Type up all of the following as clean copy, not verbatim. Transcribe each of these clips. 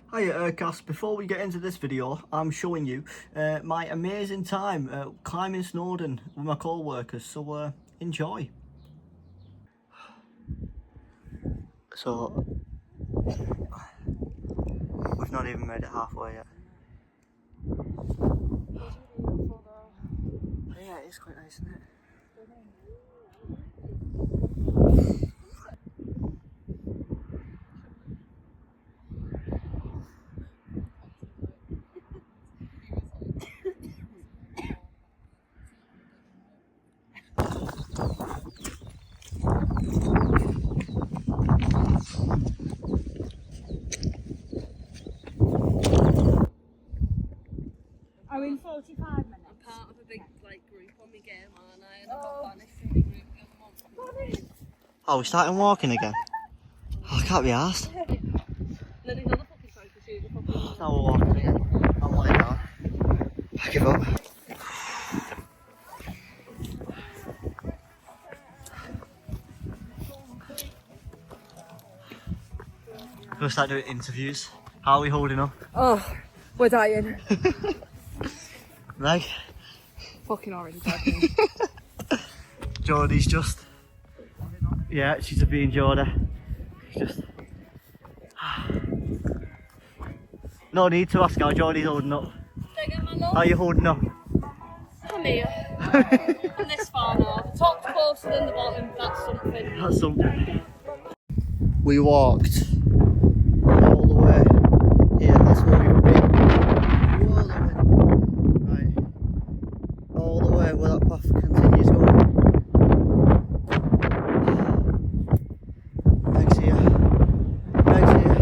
Hi UhCast, before we get into this video, I'm showing you my amazing time climbing Snowdon with my co-workers, so enjoy. So, we've not even made it halfway yet. Yeah, it is quite nice, isn't it? Are we in 45 minutes? I'm part of a big group on my game, and I got banished from the group the other month. Oh, we're starting walking again? Oh, I can't be arsed. And then these other fucking focus shoes are fucking... Now we're walking again. I'm lying down. I give up. We're going to start doing interviews. How are we holding up? Oh, we're dying. Meg? Fucking already dying. Jodie's just... Yeah, she's a being Jodie. She's just... No need to ask how Jodie's holding up. How are you holding up? I'm here. I'm this far now. The top's closer than the bottom, that's something. That's something. We walked all the way here, that's where we've been. Whoa, that went. Right. All the way where that path continues going. Meg's here. Meg's here.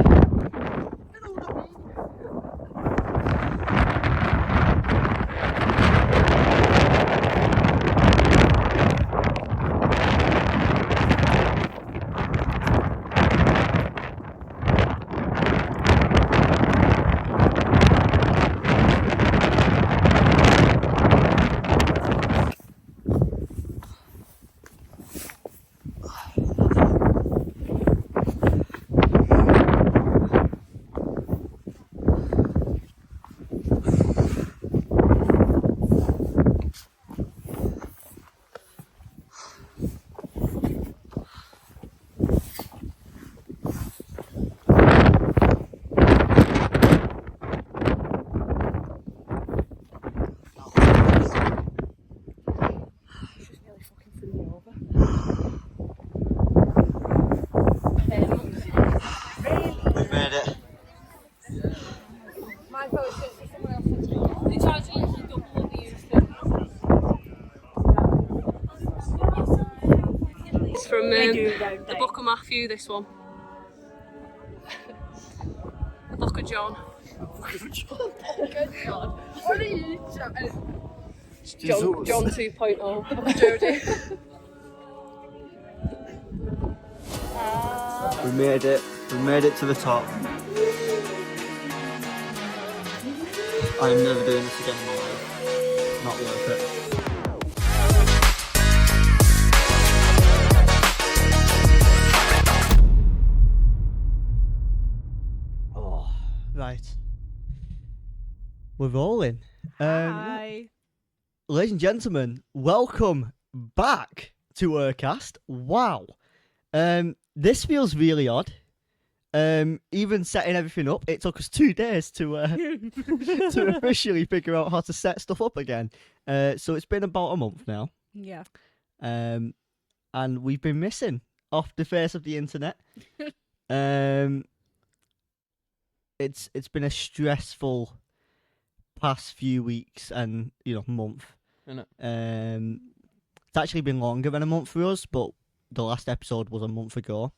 We've made it. My vote is for someone else. They charge you literally double what they used to. It's from the Book of Matthew, this one. The Book of John. What are you chatting? John 2.0. Jodie. We made it. We made it to the top. I'm never doing this again in my life. Not worth it. Oh, right. We're rolling. Hi. Ladies and gentlemen, welcome back to UhCast. Wow. This feels really odd. Even setting everything up, it took us 2 days to to officially figure out how to set stuff up again. So it's been about a month now. Yeah. And we've been missing off the face of the internet. It's been a stressful past few weeks and month. Innit? It's actually been longer than a month for us, but the last episode was a month ago.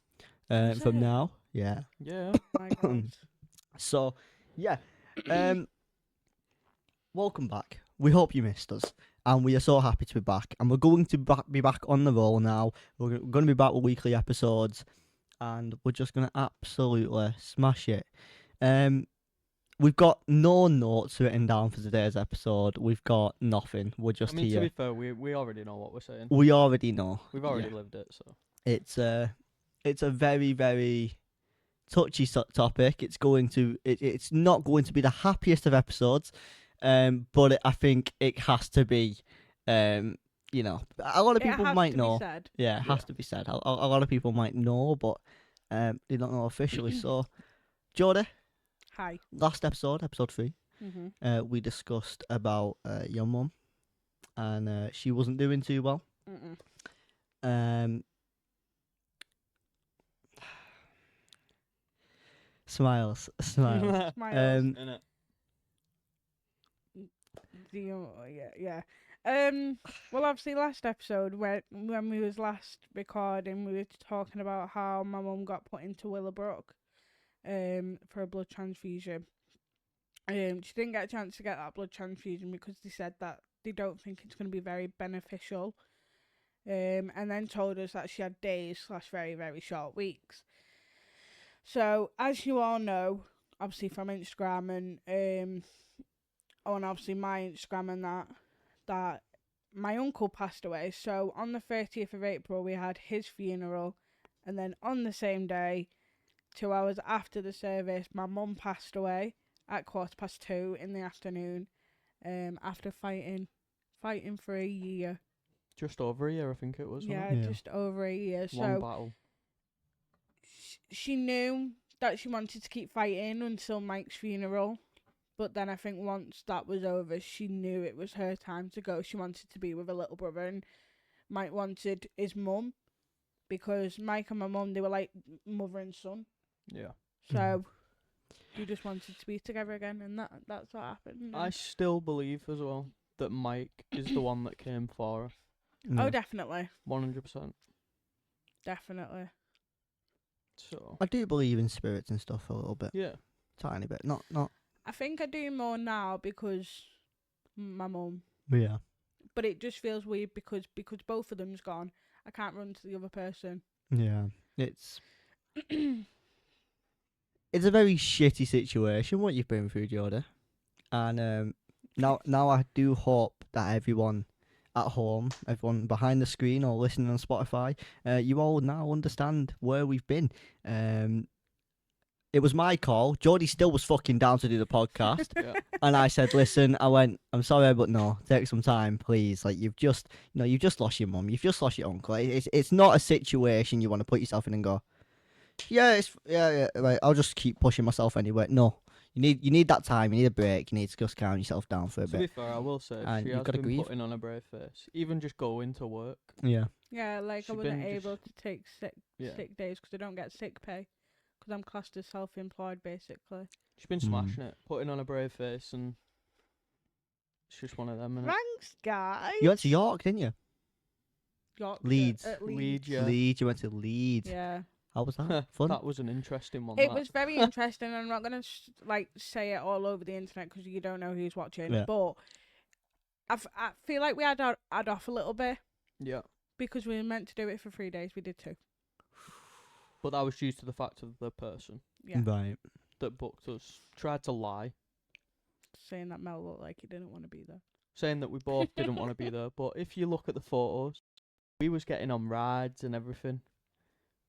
From now, yeah. Yeah. My God. So, yeah. Welcome back. We hope you missed us, and we are so happy to be back. And we're going to be back on the roll now. We're going to be back with weekly episodes, and we're just going to absolutely smash it. We've got no notes written down for today's episode. We've got nothing. We're just I mean, here. to be fair, we already know what we're saying. We already know. We've already lived it, so. It's a very, very touchy topic. It's it's not going to be the happiest of episodes, but I think it has to be. You know, a lot of people might know. Said. Yeah, it has to be said. A lot of people might know, but they don't know officially. So, Jodie, Hi. last episode, episode 3, Mm-hmm. we discussed about your mum, and she wasn't doing too well. Mm-mm. Smiles. Smiles. Innit? Yeah. Well, obviously, last episode when we was last recording, we were talking about how my mum got put into Willowbrook, for a blood transfusion. She didn't get a chance to get that blood transfusion because they said that they don't think it's going to be very beneficial. And then told us that she had days/very, very short weeks. So, as you all know, obviously from Instagram and obviously my Instagram and that my uncle passed away. So on the 30th of April we had his funeral, and then on the same day, 2 hours after the service, my mum passed away at 2:15 in the afternoon, after fighting for a year. Just over a year, I think it was. Yeah, Wasn't just over a year. it? One So battle. she knew that she wanted to keep fighting until Mike's funeral. But then I think once that was over, she knew it was her time to go. She wanted to be with her little brother, and Mike wanted his mum, because Mike and my mum, they were like mother and son. Yeah. So they just wanted to be together again, and that's what happened. I still believe as well that Mike is the one that came for her. Oh, definitely. 100%. Definitely. So. I do believe in spirits and stuff a little bit. Yeah. Tiny bit. Not. I think I do more now because my mum. Yeah. But it just feels weird because both of them's gone. I can't run to the other person. Yeah. It's a very shitty situation what you've been through, Jodie. And now I do hope that everyone at home, everyone behind the screen or listening on Spotify, you all now understand where we've been. It was my call. Jodie still was fucking down to do the podcast. Yeah. And I said, listen, I'm sorry, but no, take some time, please. Like, you've just lost your mum. You've just lost your uncle. It's not a situation you want to put yourself in and go, yeah, right, I'll just keep pushing myself anyway. No, you need that time. You need a break. You need to just calm yourself down for a To bit. be fair, I will say And she you've has gotta been grieve. putting on a brave face. Even just going to work. Yeah. Yeah, like She's I wasn't been able just- to take sick days because I don't get sick pay because I'm classed as self-employed, basically. She's been smashing it, putting on a brave face, and it's just one of them. Innit? Thanks, guys. You went to York, didn't you? Yorkshire, Leeds. Leeds, yeah. Leeds. You went to Leeds. Yeah. How was that? Fun? That was an interesting one. It that. was very interesting. I'm not gonna say it all over the internet because you don't know who's watching. Yeah. But I feel like we had off a little bit Yeah. because we were meant to do it for 3 days. We did 2. But that was due to the fact of the person Yeah. Right. that booked us tried to lie, Saying that Mel looked like he didn't want to be there. saying that we both didn't want to be there. But if you look at the photos, we was getting on rides and everything.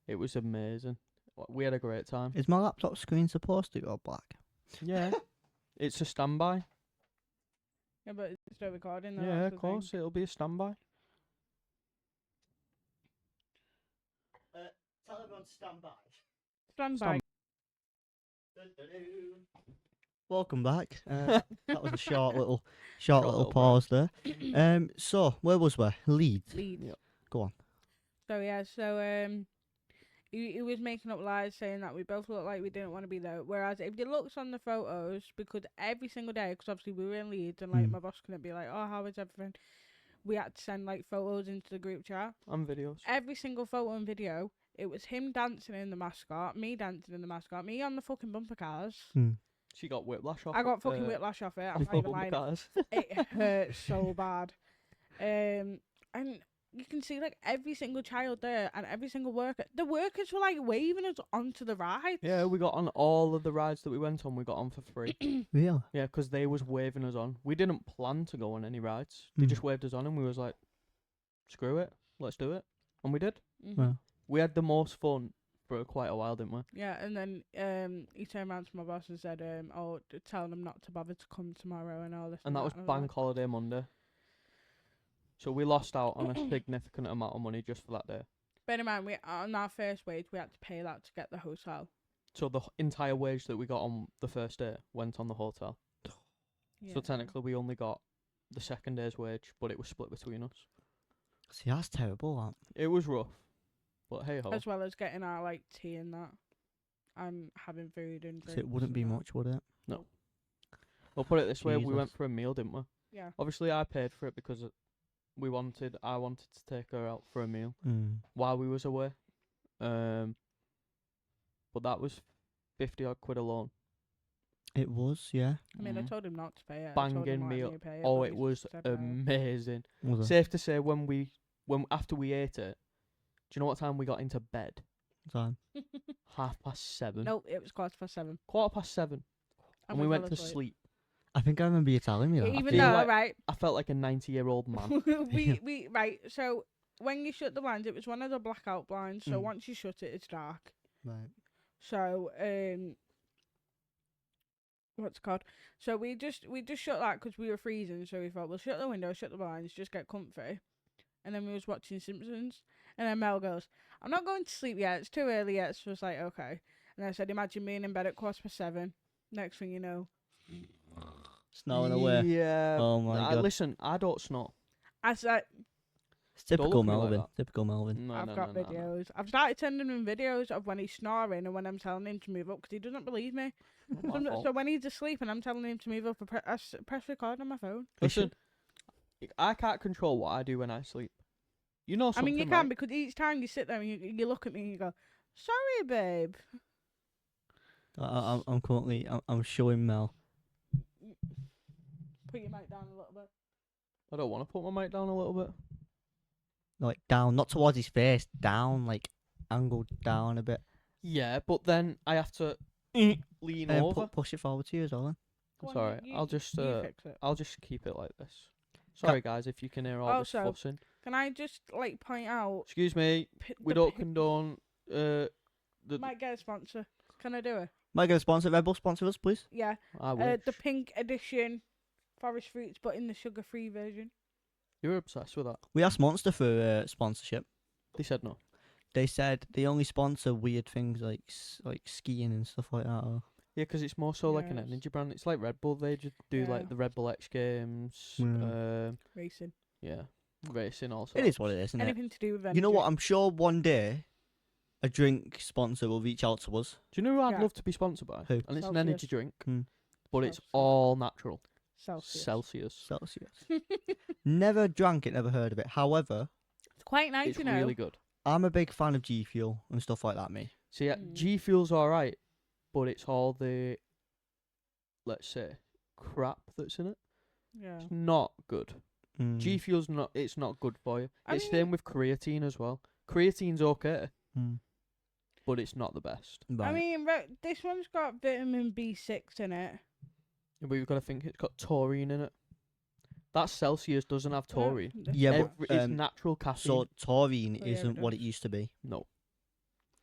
It was amazing. We had a great time. Is my laptop screen supposed to go black? Yeah. It's a standby. Yeah, but it's still recording. Though, Yeah, that's of the thing. course. It'll be a standby. Tell everyone to stand by. Stand Stand- by. Welcome back. That was a short little little pause there. So where was we? Leeds. Leeds. Yeah. Go on. So yeah, he was making up lies saying that we both looked like we didn't want to be there. Whereas if you looked on the photos, because every single day, because obviously we were in Leeds and Mm. my boss couldn't be like, oh, how is everything? We had to send photos into the group chat. And videos. Every single photo and video, it was him dancing in the mascot, me dancing in the mascot, me on the fucking bumper cars. She got whiplash off. I got fucking whiplash off it. I'm off not the even bumper lying. cars. It hurt so bad. And you can see every single child there and every single worker. The workers were waving us onto the ride. Yeah, we got on all of the rides that we went on. We got on for free. Really? Yeah, because they was waving us on. We didn't plan to go on any rides. They just waved us on, and we was like, "Screw it, let's do it," and we did. Mm-hmm. Well, We had the most fun for quite a while, didn't we? Yeah, and then he turned around to my boss and said, tell them not to bother to come tomorrow and all this. And that was I bank like, holiday Monday. So we lost out on a significant amount of money just for that day. bear in mind, on our first wage, we had to pay that to get the hotel. So the entire wage that we got on the first day went on the hotel. Yeah. So technically we only got the second day's wage, but it was split between us. See, that's terrible. That. It was rough, but hey ho. As well as getting our like tea and that, and having food and drinks. So it wouldn't be and that. much, would it? No. Well, put it this way, we went Jesus. for a meal, didn't we? Yeah. Obviously, I paid for it because I wanted to take her out for a meal while we was away. But that was 50 odd quid alone. It was, yeah. I mean, I told him not to pay it. I told him Banging why meal. didn't you pay Oh, but it he was said no. amazing. Was it? Safe to say, after we ate it, do you know what time we got into bed? Time. 7:30. Nope, it was 7:15. 7:15. And we went to sleep. I think I remember you telling me that. Even feel though, like- right, I felt like a 90-year-old man. right. So when you shut the blinds, it was one of the blackout blinds. So Mm. once you shut it, it's dark. Right. So what's it called? So we just shut that because we were freezing. So we thought we'll shut the window, shut the blinds, just get comfy. And then we was watching Simpsons, and then Mel goes, "I'm not going to sleep yet. It's too early yet." So I was like, "Okay." And I said, "Imagine being in bed at 7:15. Next thing you know, Snowing away. Yeah. Oh my god. Listen, I don't snore. I said, It's typical look at me like Melvin. that. Typical Melvin. No, I've no, got no, no, no. videos. I've started sending him videos of when he's snoring and when I'm telling him to move up because he doesn't believe me. Not my fault. So when he's asleep and I'm telling him to move up, I press record on my phone. Listen, I can't control what I do when I sleep. You know I something, mean, you can right? because each time you sit there and you look at me and you go, "Sorry, babe." I'm currently I'm showing Mel. Put your mic down a little bit. I don't want to put my mic down a little bit. Like down, not towards his face, down, like angled down a bit. Yeah, but then I have to lean And over. push it forward to you as well. Then. Go It's on, alright. I'll just fix it. I'll just keep it like this. Sorry guys if you can hear all this Also, fussing. Can I just like point out? Excuse me. We don't condone the Might get a sponsor. Can I do it? Might get a sponsor. Red Bull sponsor us, please. Yeah. I wish. The pink edition forest fruits, but in the sugar-free version. You're obsessed with that. We asked Monster for sponsorship. They said no. They said they only sponsor weird things like skiing and stuff like that. Or... Yeah, 'cause it's more so like an Yes. energy brand. It's like Red Bull. They just do Yeah. like the Red Bull X Games. Yeah. Racing. Yeah, racing also. It is what it is, isn't it? Anything to do with energy. You know what? I'm sure one day a drink sponsor will reach out to us. Do you know who I'd Yeah. love to be sponsored by? Who? And it's an Celsius. energy drink, Hmm. but it's Celsius. all natural. Celsius. Celsius. Celsius. Never drank it, never heard of it. However, It's quite nice, It's you know. really good. I'm a big fan of G Fuel and stuff like that, me. So yeah, Mm. G Fuel's alright, but it's all the, let's say, crap that's in it. Yeah. It's not good. Mm. G Fuel's not. It's not good for you. I It's mean- same with creatine as well. Creatine's okay, Mm. but it's not the best. Right. I mean, this one's got vitamin B6 in it. But you've got to think it's got taurine in it. That Celsius doesn't have taurine. Yeah, but, It's um, natural caffeine. so taurine Oh, yeah, it isn't what it does. used to be. No,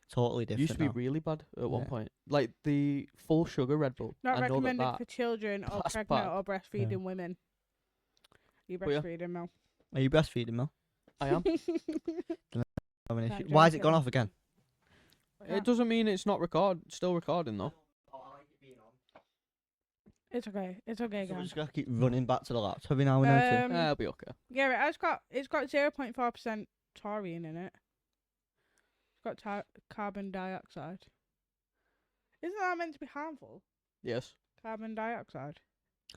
Totally it different. used to be now. really bad at one Yeah. point. Like the full sugar Red Bull. Not I know recommended that. for children or that's pregnant bad. or breastfeeding women. You But yeah. breastfeeding, Mel? Are you breastfeeding, Mel? I am. Have an Can't issue. Why has drink it gone it. off again? It doesn't mean it's not still recording though. It's okay. It's okay, So we're guys. just gonna keep running back to the laptop every now and then. Um, It'll be okay. Yeah, it's got 0.4% taurine in it. It's got carbon dioxide. Isn't that meant to be harmful? Yes. Carbon dioxide.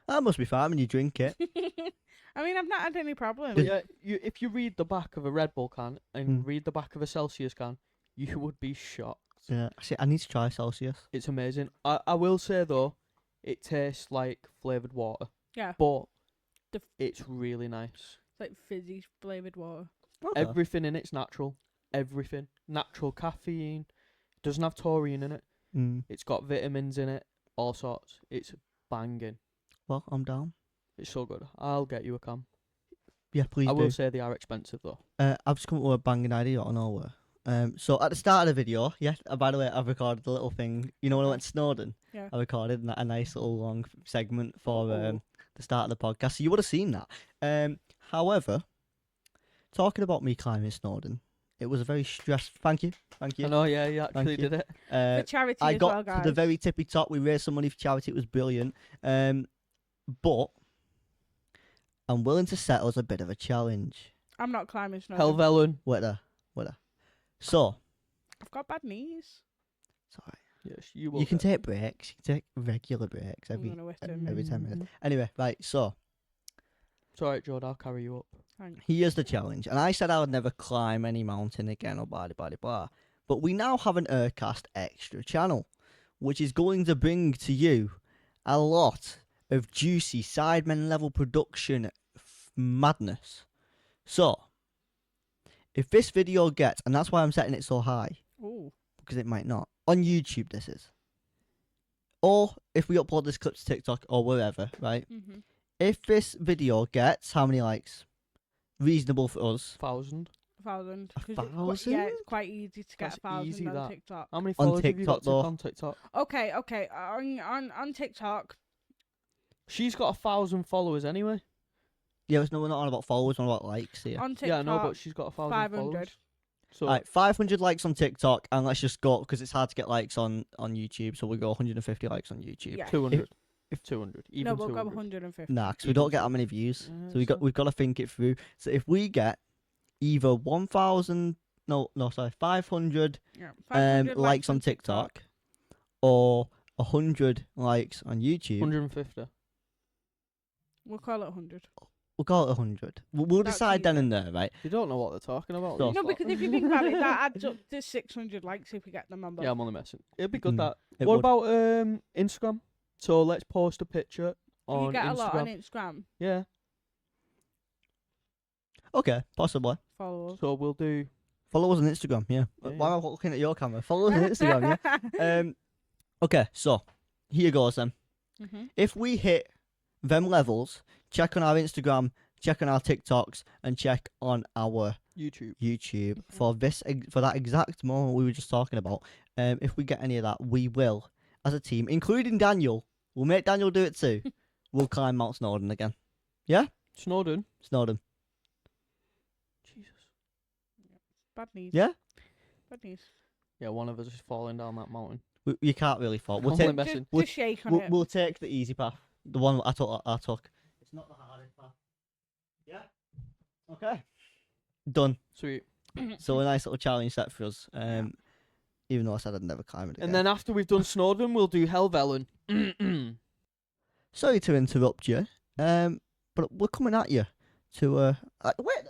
That must be fine when you drink it. I mean, I've not had any problems. But yeah, if you read the back of a Red Bull can and Mm. read the back of a Celsius can, you would be shocked. Yeah. See, I need to try Celsius. It's amazing. I will say though, it tastes like flavoured water. Yeah. But The it's really nice. It's like fizzy flavoured water. Okay. Everything in it's natural. Everything. Natural caffeine. Doesn't have taurine in it. Mm. It's got vitamins in it. All sorts. It's banging. Well, I'm down. It's so good. I'll get you a can. Yeah, please I do. will say they are expensive though. I've just come up with a banging idea out of nowhere. So at the start of the video, yeah. By the way, I've recorded a little thing. You know when I went to Snowdon, Yeah. I recorded a nice little long segment for Oh. the start of the podcast. So you would have seen that. However, talking about me climbing Snowdon, it was a very stressful. Thank you. I know, yeah, you actually you. did it. For charity I as got well, guys. to the very tippy top. We raised some money for charity. It was brilliant. But I'm willing to set us a bit of a challenge. I'm not climbing snow. Helvellyn. Wait there. So, I've got bad knees. sorry. Yes, you will. You can get take breaks. You can take regular breaks I'm gonna wait 10 every minutes. 10 minutes. Anyway, right. So It's alright, Jod, I'll carry you up. Thanks. here's the challenge, and I said I would never climb any mountain again, or blah blah blah. But we now have an UhCast Extra channel, which is going to bring to you a lot of juicy Sidemen level production madness. So, if this video gets, and that's why I'm setting it so high, Ooh. because it might not, on YouTube this is, or if we upload this clip to TikTok or wherever, right? Mhm. If this video gets, how many likes? Reasonable for us. 1,000. 1,000. A 'Cause thousand? Yeah, it's quite easy to get That's 1,000 easy, on that. TikTok. How many On followers have you got TikTok, though. on TikTok? Okay. On TikTok, She's got 1,000 followers anyway. Yeah, we're not on about followers, we're on about likes here. on TikTok, Yeah, I know, but she's got 1,000 500. followers. So, Alright, 500 likes on TikTok, and let's just go, because it's hard to get likes on YouTube, so we go 150 likes on YouTube. Yeah. 200. if- 200. No, Even we'll go 200. 150. Nah, because we don't get that many views. Yeah, So so- we've got to think it through. So if we get either 1,000, no, sorry, 500 Yeah. 500 likes on TikTok, or 100 likes on YouTube, 150. We'll call it 100. we'll call it 100. We'll That's decide then easy. and there, right? You don't know what they're talking about. So- these No, lot. because if you think about it, that adds up to 600 likes if we get them on both. Yeah, I'm only messing. It'd be good Mm, that. it What would. about Instagram? So let's post a picture on you get a Instagram. lot on Instagram. Yeah. Okay, possibly. Follow us. So we'll do. Follow us on Instagram, yeah. Yeah, Why yeah. am I looking at your camera? Follow us on Instagram, yeah. Okay, so here goes then. Mhm. If we hit them levels, check on our Instagram, check on our TikToks, and check on our YouTube. YouTube for for that exact moment we were just talking about. If we get any of that, we will, as a team, including Daniel, we'll make Daniel do it too. We'll climb Mount Snowdon again. Snowdon. Snowdon. Jesus. Bad knees. Yeah? Bad knees. Yeah, one of us is falling down that mountain. You can't really fall. We'll Only take, messing. we'll- Just shake on we'll, it. we'll take the easy path. The one I took. It's not the hardest path. Yeah? Okay. Done. Sweet. So a nice little challenge set for us. Even though I said I'd never climb it again. And then after we've done Snowdon, we'll do Helvellyn. Sorry to interrupt you, but we're coming at you to wait.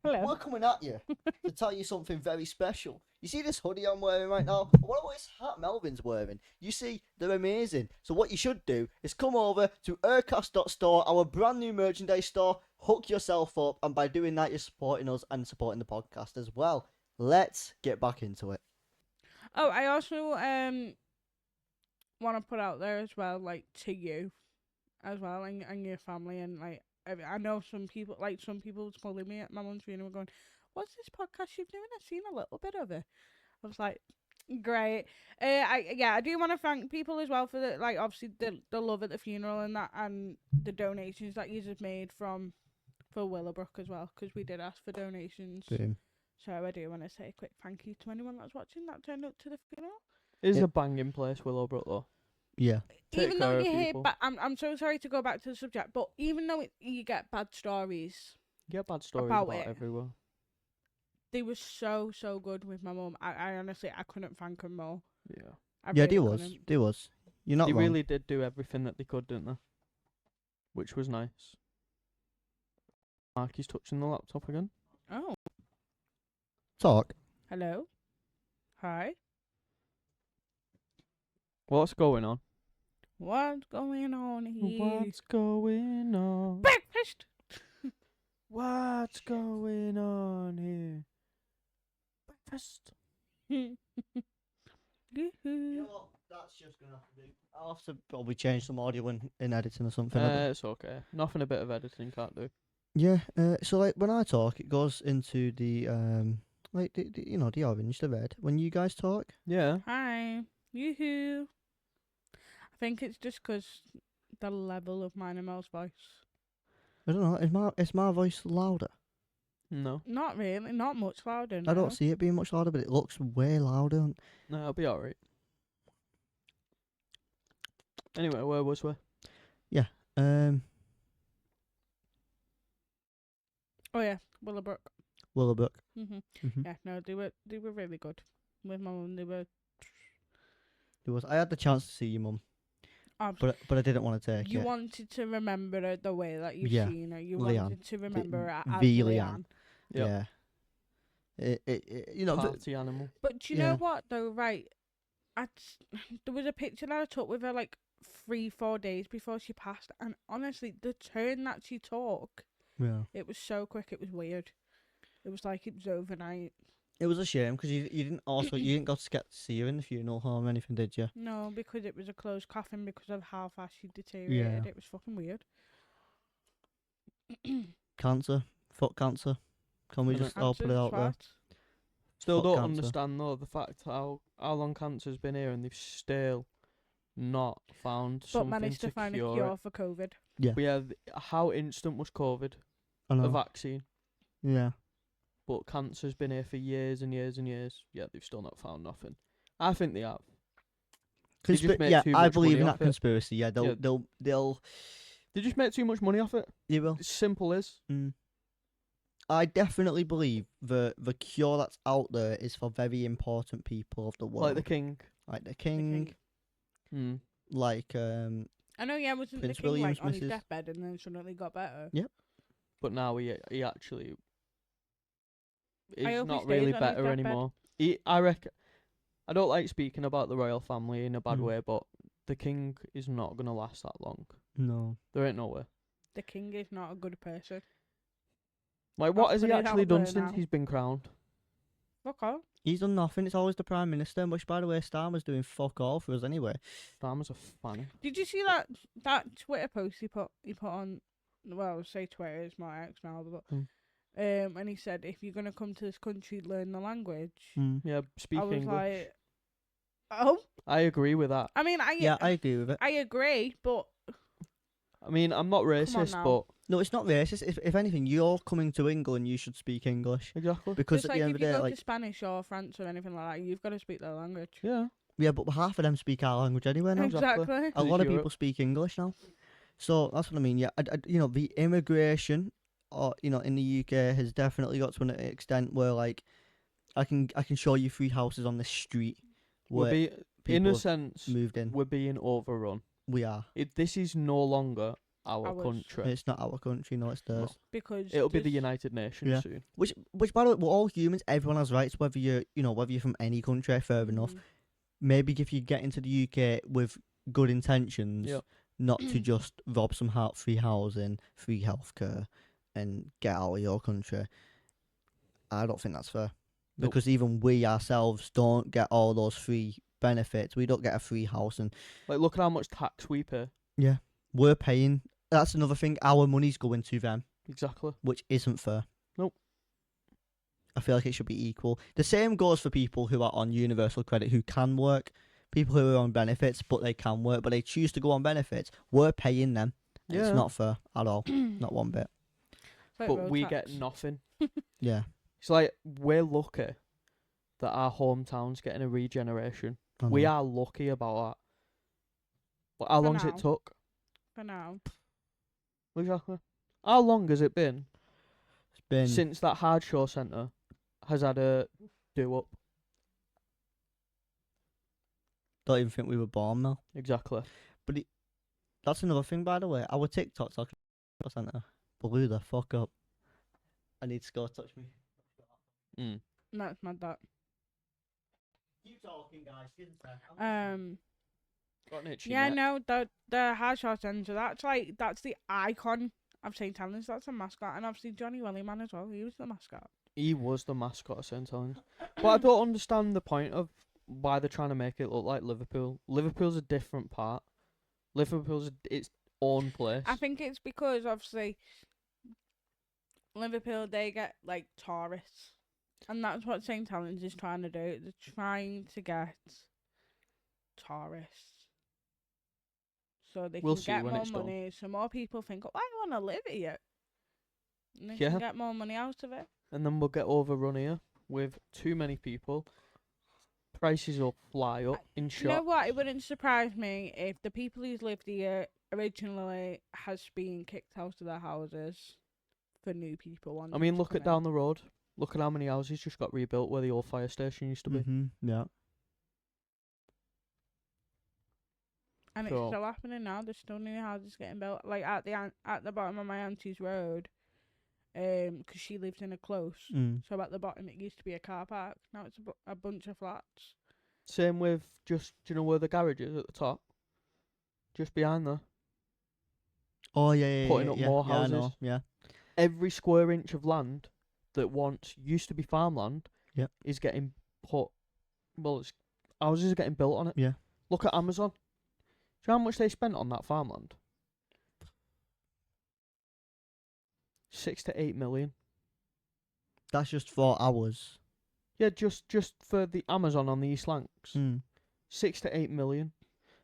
Hello. We're coming at you to tell you something very special. You see this hoodie I'm wearing right now? What about this hat Melvin's wearing? You see, they're amazing. So what you should do is come over to UhCast.store, our brand new merchandise store, hook yourself up, and by doing that, you're supporting us and supporting the podcast as well. Let's get back into it. Oh, I also want to put out there as well, like, to you as well, and your family, and like I know some people was calling me at my mum's funeral going, "What's this podcast you've doing? I've seen a little bit of it." I was like, "Great." I do want to thank people as well for the, like, obviously the love at the funeral and that, and the donations that you have made for Willowbrook as well, because we did ask for donations. Boom. So I do want to say a quick thank you to anyone that's watching that turned up to the funeral. It is Yeah. a banging place, Willowbrook, though. Yeah. Take Even care though of you hear, people. I'm so sorry to go back to the subject, but even though you get bad stories, You get bad stories About about it. everywhere. they were so good with my mum. I honestly, I couldn't thank them more. Yeah. I Yeah, really there was. couldn't. There was. You're not They wrong. really did do everything that they could, didn't they? Which was nice. Marky's touching the laptop again. Oh, Talk. hello, hi. What's going on? What's going on here? What's going on? Breakfast. What's going on here? Breakfast. You know what? That's just gonna have to do. I'll have to probably change some audio in editing or something. It's okay. Nothing a bit of editing can't do. Yeah. So like when I talk, it goes into the like the orange, the red. When you guys talk, Yeah. Hi. Yoo-hoo. I think it's just 'cause the level of mine and Mel's voice. I don't know. Is my voice louder? No. Not really. Not much louder, I don't no. see it being much louder, but it looks way louder. No, it'll be alright. Anyway, where was we? Um, Oh, yeah. Willowbrook. Willowbrook. Mhm. Mm-hmm. Yeah, no, they were really good. With my mum, they were I had the chance to see your mum, absolutely. but I didn't want to take You it. wanted to remember her the way that you've Yeah, seen her. You Leanne. wanted to remember her as the Leanne. Yep. Yeah. Party animal. But do you Yeah. know what though? Right, there was a picture that I took with her like 3-4 days before she passed, and honestly, the turn that she took, Yeah. it was so quick. It was weird. It was like it was overnight. It was a shame because you didn't you didn't get to see her in the funeral home or anything, did you? No, because it was a closed coffin because of how fast she deteriorated. Yeah. It was fucking weird. Cancer, foot cancer. Can we Innit? just all put it out there? Still Foot don't cancer. understand though the fact how long cancer's been here and they've still not found But something managed to to find a cure cure it. for COVID. Yeah. But yeah, how instant was COVID? I know. A vaccine. Yeah. But cancer's been here for years and years and years. Yeah, they've still not found nothing. I think they have. They just make yeah, too I much believe money in off that it. conspiracy. Yeah, Yeah. they'll They just make too much money off it. you will. It's simple as. I definitely believe the cure that's out there is for very important people of the world, Like the king. like the king, like I know, yeah, wasn't Prince the king William's like on his missus. deathbed and then suddenly got better? But now he actually I is hope he not stays really on his better deathbed. anymore. I reckon. I don't like speaking about the royal family in a bad Mm. way, but the king is not gonna last that long. no. There ain't no way. The king is not a good person. Like, what I'll has he put it actually out done there since now. he's been crowned? Fuck off. He's done nothing. It's always the prime minister, which, by the way, Starmer's doing fuck all for us anyway. Starmer's a fanny. Did you see that Twitter post he put on? Well, say Twitter is my ex now, but and he said if you're gonna come to this country, learn the language. Yeah, speak I was English. like, oh, I agree with that. I mean, Yeah, I agree with it. I agree, but I mean, I'm not racist, now. but No, it's not racist. If anything, you're coming to England, you should speak English exactly. because it's at like the end if of the you day, go like to Spanish or France or anything like that, you've got to speak their language. Yeah. yeah, but half of them speak our language anyway now. Exactly. Exactly. A 'Cause lot it's of Europe. people speak English now, so that's what I mean. Yeah, the immigration, or in the UK has definitely got to an extent where like I can show you 3 houses on this street where In people a have sense, moved in. we're being overrun. We are. This is no longer our Ours. country. It's not our country, no, it's theirs. Because It'll be the there's- United Nations Yeah. soon. Which by the way, we're all humans. Everyone has rights, whether you're from any country, fair enough. Mhm. Maybe if you get into the UK with good intentions, Yep. not to just rob some free housing, free healthcare, and get out of your country. I don't think that's fair. Nope. Because even we ourselves don't get all those free benefits. We don't get a free house, and Like, look at how much tax we pay. we're paying. That's another thing. Our money's going to them, Exactly. which isn't fair. Nope. I feel like it should be equal. The same goes for people who are on universal credit who can work. People who are on benefits, but they can work, but they choose to go on benefits. We're paying them. And Yeah. It's not fair at all. Not one bit. It's like But road we tax. get nothing. Yeah. It's like, we're lucky that our hometown's getting a regeneration. I We know. are lucky about that. But how For long's it now. took? For now. Exactly. How long has it been It's been. since that hard show centre has had a do-up? Don't even think we were born now. Exactly. That's another thing, by the way. Our TikTok's like a centre. Blew the fuck up. I need to go touch me. No, it's not that. Keep talking, guys. Got an itchy Yeah, neck. no, the hard short ends. That's the icon of St. Helens. That's a mascot, and obviously Johnny Wellyman as well. He was the mascot. He was the mascot of St. Helens. But I don't understand the point of why they're trying to make it look like Liverpool. Liverpool's a different part. Liverpool's its own place. I think it's because obviously Liverpool, they get like tourists, and that's what St Helens is trying to do. They're trying to get tourists, so they We'll can see get when more it's done. money. So more people think, "Oh, I want to live here," and they Yeah. can get more money out of it. And then we'll get overrun here with too many people. Prices will fly up in Do you know shops. what? It wouldn't surprise me if the people who's lived here originally has been kicked out of their houses for new people wanting I mean, to look come at in. down the road. Look at how many houses just got rebuilt where the old fire station used to be. Yeah. And So- it's still happening now. There's still new houses getting built, like at the bottom of my auntie's road, 'cause she lives in a close. Mm. So at the bottom it used to be a car park. Now it's a bunch of flats. Same with just, do you know where the garage is at the top? Just behind there. Oh yeah, Putting yeah, up yeah, more yeah, I know, houses. yeah. Every square inch of land that once used to be farmland Yep. is getting put. Well, houses are getting built on it. Yeah. Look at Amazon. Do you know how much they spent on that farmland? 6 to 8 million. That's just 4 hours. Yeah, just for the Amazon on the East Lancs. 6 to 8 million.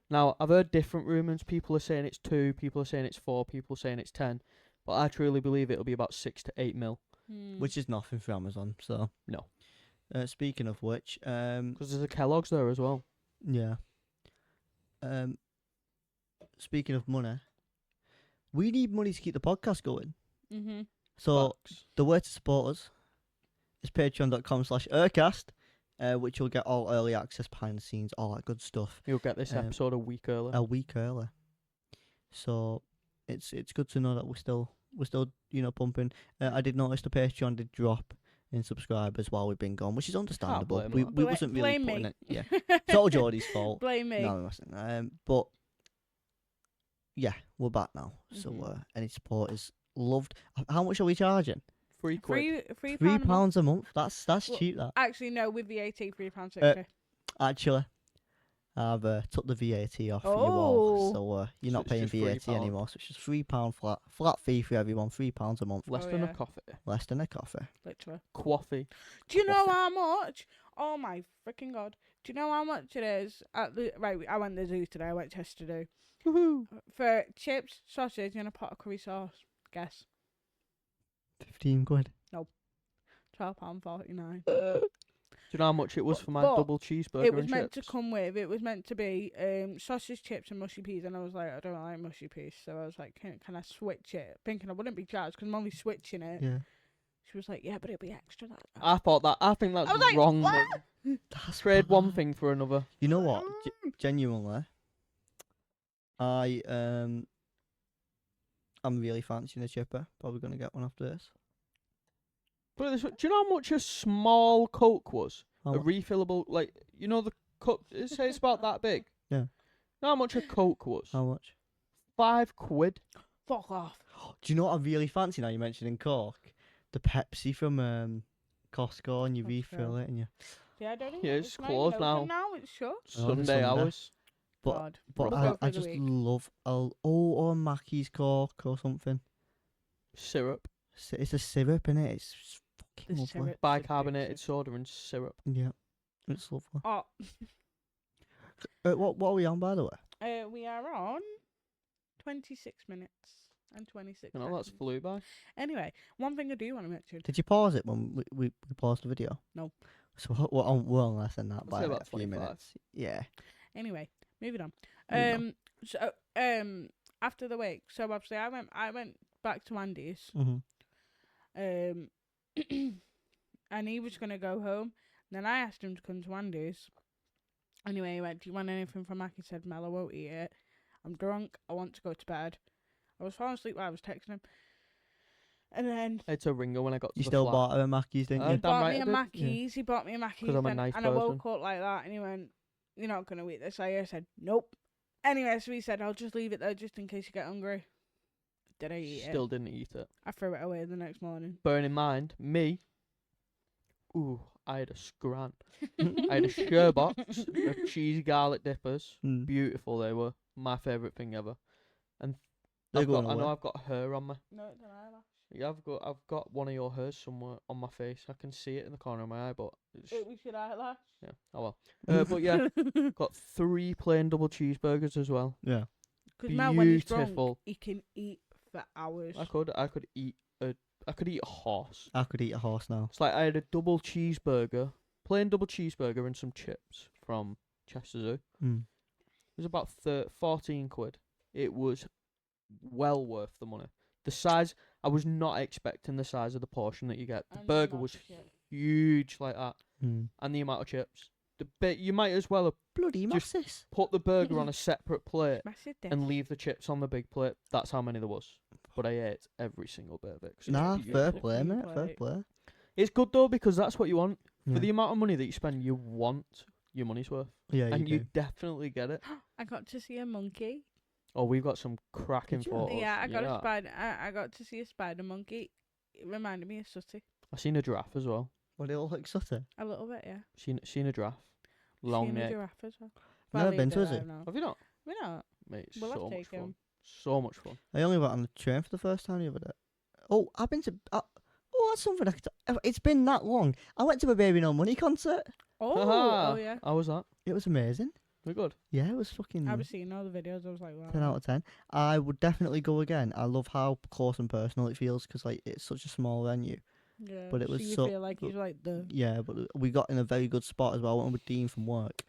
Now, I've heard different rumours. People are saying it's 2, people are saying it's 4, people are saying it's 10. But I truly believe it'll be about 6 to 8 mil. Which is nothing for Amazon, so. No. Speaking of which, Because there's a Kellogg's there as well. yeah. Speaking of money, we need money to keep the podcast going. So Facts. the way to support us is patreon.com/UhCast, which you'll get all early access, behind the scenes, all that good stuff You'll get this Um, episode a week early. a week early. So it's good to know that we're still pumping. I did notice the Patreon did drop in subscribers while we've been gone, which is understandable. blame We that. wasn't really Blame putting me. it. Yeah, it's all Jodie's fault. Blame me. No, we mustn't. But yeah, we're back now. So Mhm. any support is loved. How much are we charging? £3. Free £3 pound a month. a month. That's Well, cheap. That Actually, no, with VAT, £3.60. actually, I've took the VAT off for you all, Oh. so you're So not it's paying just VAT £3. anymore. So it's just £3 flat fee for everyone. £3 a month, Less Oh, than yeah. a coffee. less than a coffee. Literally. Coffee. Do you know Coffee. how much? Oh my freaking god! Do you know how much it is at the right? I went to the zoo today. I went to yesterday Woohoo. for chips, sausage, and a pot of curry sauce. Guess £15. £12.49. Do you know how much it was for my But double cheeseburger It was and meant chips? to come with. It was meant to be sausage, chips, and mushy peas. And I was like, I don't like mushy peas, so I was like, can I switch it? Thinking I wouldn't be charged because I'm only switching it. Yeah, She was like, yeah, but it'll be extra. That. I think that's I was like, wrong. what? mate. that's Trade one bad. thing for another. You know what? Genuinely, I'm really fancying a chipper. Probably gonna get one after this. But do you know how much a small Coke was? How A much? refillable, like, you know the cup, it says it's about that big. Yeah. You know how much a Coke was? How much? £5. Fuck off. Do you know what I really fancy now? You mentioned Cork, the Pepsi from Costco, and you Costco. refill it, and you. Yeah, I don't think Yeah, it's it's not even closed open now. now. It's shut. Oh, the Sunday Sunday. hours. But God. but We'll I, go for I the just week. love or Mackey's Cork or something. Syrup. It's a syrup, innit? It's fucking The lovely. syrup. Bicarbonated soda and syrup. Yeah, it's lovely. Oh, What are we on, by the way? we are on 26 minutes and 26 You know, that's seconds. flew by. Anyway, one thing I do want to mention. Did you pause it when we paused the video? No. So we're on less than that I'd by say a about few 25. minutes. Yeah. Anyway, moving on. Moving So after the week, so obviously I went back to Andy's. Mhm. And he was gonna go home. Then I asked him to come to Andy's. Anyway, he went, "Do you want anything from Marky?" He said, "Mel, I won't eat it. I'm drunk. I want to go to bed." I was falling asleep while I was texting him. And then It's a ringer when I got to You the still flat. bought her a Mackey's, didn't Uh, you? he damn bought right me I a did. Mackey's. He bought me a Mackey's. 'Cause I'm a And nice I woke person. up like that, and he went, "You're not gonna eat this, are you?" I said, "Nope." Anyway, so he said, "I'll just leave it there just in case you get hungry." Did I eat Still it? didn't eat it. I threw it away the next morning. Bearing in mind, me, I had a scran. I had a share box of cheesy garlic dippers. Mm. Beautiful they were. My favourite thing ever. And They're I going know away. I've got hair on me. No, it's an eyelash. Yeah, I've got one of your hairs somewhere on my face. I can see it in the corner of my eye, but it's, We should eyelash. yeah. Oh well. But yeah, got 3 plain double cheeseburgers as well. Yeah. Because now when he's Beautiful. drunk, he can eat for hours. I could eat a horse. I could eat a horse now. It's like I had a double cheeseburger, plain double cheeseburger and some chips from Chester Zoo. Mm. It was about 14 quid. It was well worth the money. The size, I was not expecting the size of the portion that you get. The And burger not was shit. huge like that, Mm. and the amount of chips. The bit you might as well have Bloody Just- masses. put the burger on a separate plate Massive and dish. leave the chips on the big plate. That's how many there was. But I ate every single bit of it. 'cause it's Nah, fair beautiful. play, mate. Plate. Fair play. It's good though because that's what you want. Yeah. For the amount of money that you spend, you want your money's worth, Yeah, and you you definitely get it. I got to see a monkey. Oh, we've got some cracking Did you? photos. Yeah, I got a spider. I got to see a spider monkey. It reminded me of Sooty I seen a giraffe as well. What, they all look Sutter? a little bit. Yeah. Seen a giraffe. Long Seen a neck. giraffe as well. Never Well, been they to, is do, I it? don't know. Have you not? We know. Mate, it's We'll have so to much take fun. him. So much fun. I only went on the train for the first time the other day. Oh, I've been to. Oh, that's something I could. It's been that long. I went to a Baby No Money concert. Oh yeah. How was that? It was amazing. We good. Yeah, it was fucking I was seeing all the videos. I was like, wow. 10 out of 10. I would definitely go again. I love how close and personal it feels because like it's such a small venue. Yeah. but it was so you so- feel like he's like the. Yeah, but we got in a very good spot as well. I went with Dean from work,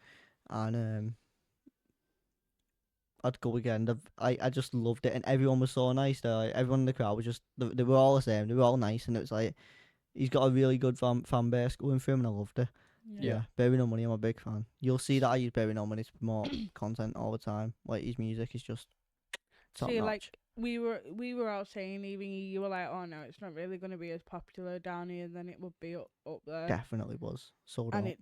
and I'd go again. I just loved it, and everyone was so nice there. Like, everyone in the crowd was just they were all the same. They were all nice, and it was like he's got a really good fan base going for him, and I loved it. Yeah, Baby No Money, I'm a big fan. You'll see that I use Baby No Money to promote content all the time. Like his music is just top See, notch. like we were out saying, even you were like, oh no, it's not really going to be as popular down here than it would be up there. Definitely was sold out. And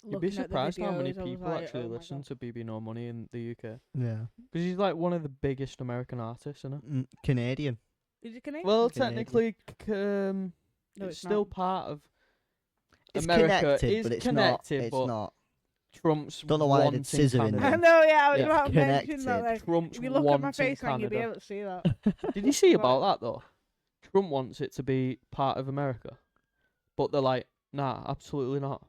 You'd be surprised how many videos, I was people like, actually oh my listen God. to BB No Money in the UK. Yeah, Because he's like one of the biggest American artists, isn't it? Canadian. Is it Canadian? Well, Canadian. technically, No, it's still not. part of It's America. connected, Is but it's connected, not. It's but not. Trump's Don't know why I did wanting scissor in Canada. I there. know, yeah, I was Yeah. about to mention that. Connected. Like, Trump's if you look at my wanting face, like, you'll be Canada. able to see that. Did you see Right. about that though? Trump wants it to be part of America, but they're like, nah, absolutely not.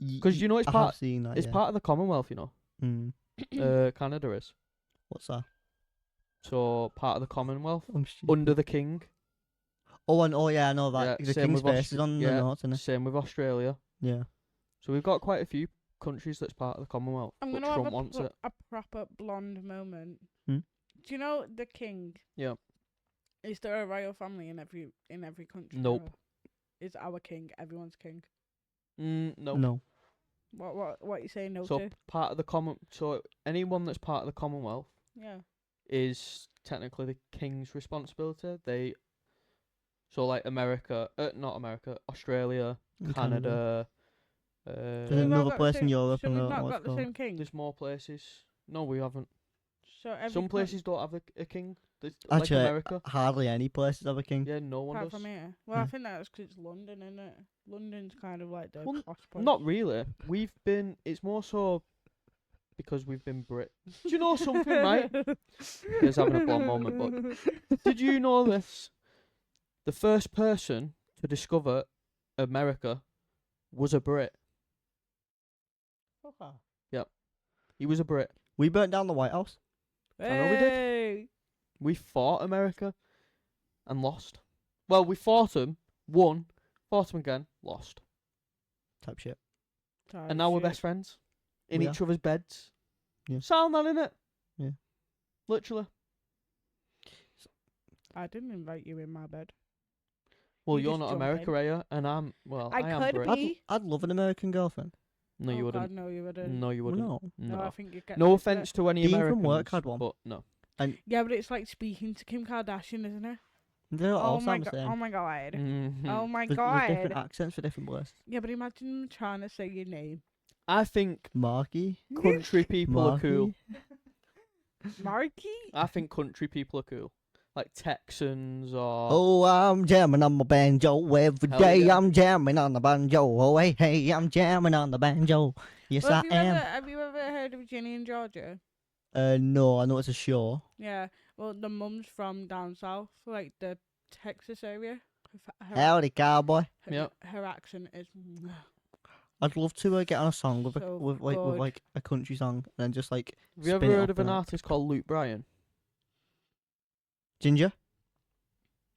Because you know it's I have part. seen that. It's yeah. part of the Commonwealth, you know. Mm. Canada is. What's that? So part of the Commonwealth I'm stupid. under the King. Oh, yeah, I know that. Yeah, The same King's with face is on the yeah, notes, isn't it? Same with Australia. Yeah. So we've got quite a few countries that's part of the Commonwealth, I'm but gonna Trump have wants it. a proper blonde moment. Hmm? Do you know the king? Yeah. Is there a royal family in every country? Nope. or is our king everyone's king? No. No. What you saying no So to? part of the so anyone that's part of the Commonwealth Yeah. is technically the King's responsibility. So like not America, Australia, In Canada. There's So we've not another got the place in same- Europe So and we've I don't know not what got it's the called. same king. There's more places. No, we haven't. So every Some coun- places don't have a king. Like Actually, America. hardly any places have a king. Yeah, no one apart does. from here. Well, I Yeah. think that's 'cause it's London, isn't it? London's kind of like the Well, posh place. Not really. It's more so because we've been Brit. Do you know something, right? Here's having a blonde moment, but did you know this? The first person to discover America was a Brit. Okay. He was a Brit. We burnt down the White House. I know we did. Hey! We fought America and lost. Well, we fought them, won, fought them again, lost. Type shit. And now we're best friends. In We each other's beds. Yeah. Sound that, innit? Yeah. Literally. I didn't invite you in my bed. Well, You you're just not jump America, in. are you? And I'm, well, I I am could Brit. be. I'd love an American girlfriend. No, you Oh wouldn't. God, no, you wouldn't. No, you Well, wouldn't. no. No, I No. think you get. No offense to any Dean from Americans. work had one. But no. Yeah, but it's like speaking to Kim Kardashian, isn't it? They don't Oh all my sound the god! same. Oh my god! Mhm. Oh my There's different god! accents for different places. Yeah, but imagine them trying to say your name, I think Marky. country people are cool. Marky. I think country people are cool. Like Texans or... Oh, I'm jamming on my banjo every Hell day. yeah. I'm jamming on the banjo. Oh, hey, hey, I'm jamming on the banjo. Yes, Well, I am. have you ever heard of Ginny and Georgia? No, I know it's a show. Yeah. Well, the mum's from down south, like the Texas area. Howdy, cowboy. Yep. Her accent is. I'd love to get on a song with So with good. like a country song and then just like Have you ever spin it heard up of an a bit. artist called Luke Bryan? Ginger,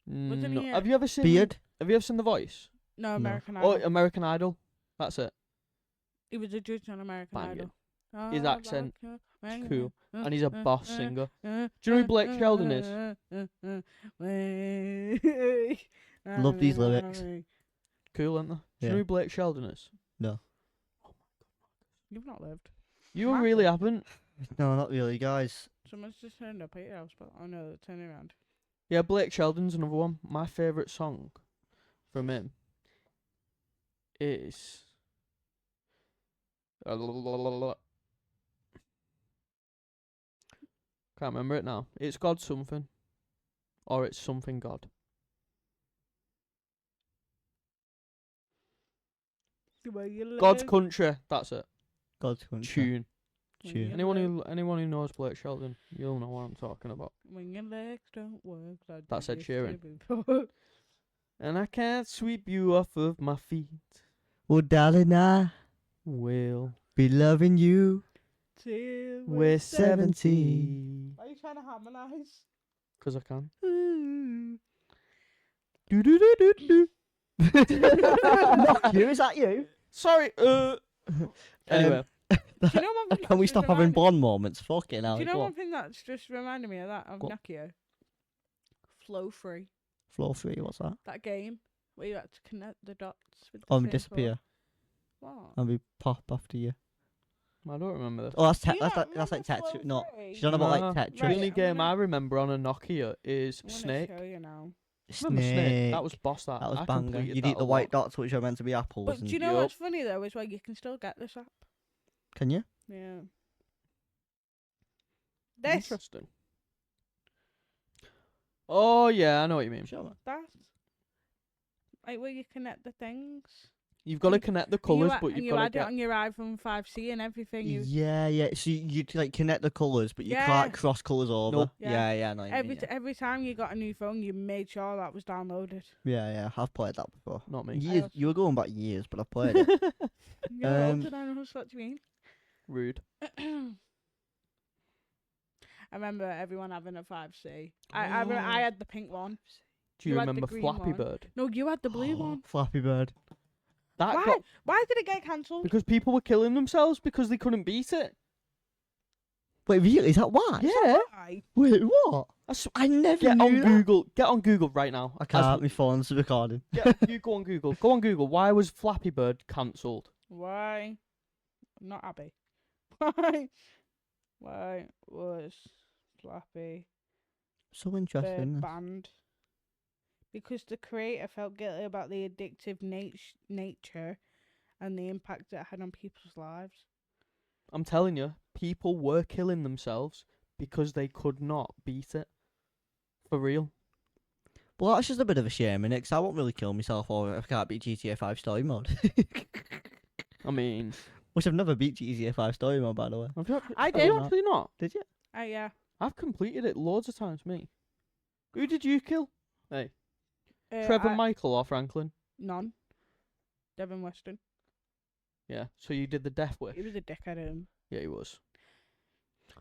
Wasn't No. he Have you ever seen? beard. Have you ever seen The Voice? No, No. American Oh, Idol. American Idol. That's it. He was a judge on American Banging. Idol. His Oh, accent like is a- cool, and he's a boss singer. Do you know who Blake Shelton is? Love these lyrics. Cool, aren't they? Do you Yeah. know who Blake Sheldon is? You've not lived. You Marky. really haven't. No, not really, guys. Someone's just turned up at your house, but oh no, they're turning around. Yeah, Blake Sheldon's another one. My favourite song from him is. Can't remember it now. It's God something. Or it's something God. God's Country. That's it. God's country. Tune. Tune. Anyone who knows Blake Sheldon, you'll know what I'm talking about. When your legs don't work, like That's they Ed used to Sheeran. before. And I can't sweep you off of my feet. Well, darling, I Will be loving you. Till we're 70. 70. Are you trying to harmonise? 'Cause I can. Not you, is that you? Sorry. Anyway, Do you know one thing Can we that's stop just having reminded- blonde moments? Fucking hell. Do you know go one on. thing that's just reminded me of that of Go on. Nokia? Flow Free. Floor 3, what's that? That game where you had to connect the dots. With the Oh, same me disappear. colour. What? And we pop after you. I don't remember this. Oh, that's Do you that's not like remember Tetris. Flow No, Free? she's on about like Nah, Tetris. The only I'm game gonna- I remember on a Nokia is I'm gonna Snake. show you now. Remember Snake? Snake. That was boss. That That was I banger. completed You'd that eat the a white lot. dots, which are meant to be apples. But and do you know Yup. what's funny though? Is why you can still get this app. Can you? Yeah. This. Interesting. Oh yeah, I know what you mean. Sure. That. Like where you connect the things. You've got to connect the colours, but and you've you got to add it get. on your iPhone 5C and everything. You Yeah, yeah. So you like connect the colours, but you Yeah. can't cross colours over. Nope. Yeah, yeah. I know what you every mean, every time you got a new phone, you made sure that was downloaded. yeah, yeah. I've played that before. Not me. Years. also- You were going back years, but I've played it. Yeah, Um, did I know what you mean? Rude. I remember everyone having a 5C. I had the pink one. Do you You had the remember green Flappy one. Bird? No, you had the blue one. Flappy Bird. That Why? got Why did it get cancelled? because people were killing themselves because they couldn't beat it. Wait, really? Is that why? Yeah. Why? Wait, what? That's- I never Get knew on that. Google. Get on Google right now. I can't. My phone's recording. You go on Google. Go on Google. Why was Flappy Bird cancelled? Why? Not Abby. Why? Why was Flappy So interesting. Bird this. banned? Because the creator felt guilty about the addictive nature and the impact it had on people's lives. I'm telling you, people were killing themselves because they could not beat it. For real. Well, that's just a bit of a shame, innit? 'Cause I won't really kill myself or if I can't beat GTA 5 story mode. I mean, Which I've never beat GTA 5 story mode, by the way. have you, I have did. you actually not? Did you? Yeah. I've completed it loads of times, me. Who did you kill? Hey, Trevor, Michael, or Franklin? None. Devin Weston. Yeah, so you did the death wish. He was a dickhead. Yeah, he was.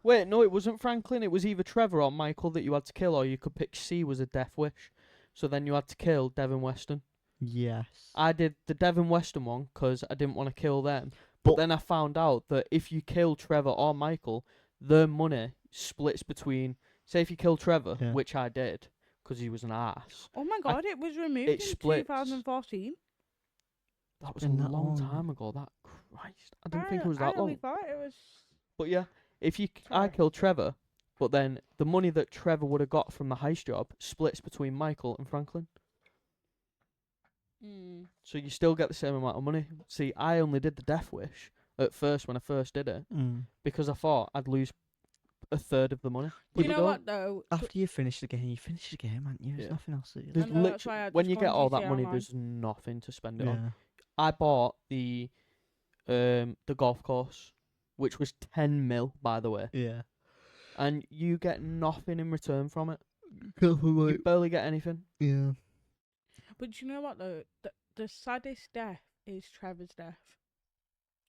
Wait, no, it wasn't Franklin. It was either Trevor or Michael that you had to kill, or you could pick C was a death wish. So then you had to kill Devin Weston. Yes. I did the Devin Weston one because I didn't want to kill them. But then I found out that if you kill Trevor or Michael, their money splits between. Say if you kill Trevor, Yeah. which I did because he was an ass. Oh my god, it was removed it in splits. 2014. That was a Been that long long. time ago. That Christ, I didn't think it was that I only long. thought it was. But yeah, if I Sorry. killed Trevor, but then the money that Trevor would have got from the heist job splits between Michael and Franklin. So you still get the same amount of money. See, I only did the death wish at first when I first did it because I thought I'd lose a third of the money. Do you People know don't. what though? After you finish the game, you finish the game, aren't you? There's Yeah. nothing else to do. There's I know, that's why I when just you go get on all that GTA money, Online. there's nothing to spend it on. Yeah. I bought the golf course, which was 10 mil, by the way, Yeah. and you get nothing in return from it. You barely get anything. Yeah. But you know what though? The saddest death is Trevor's death.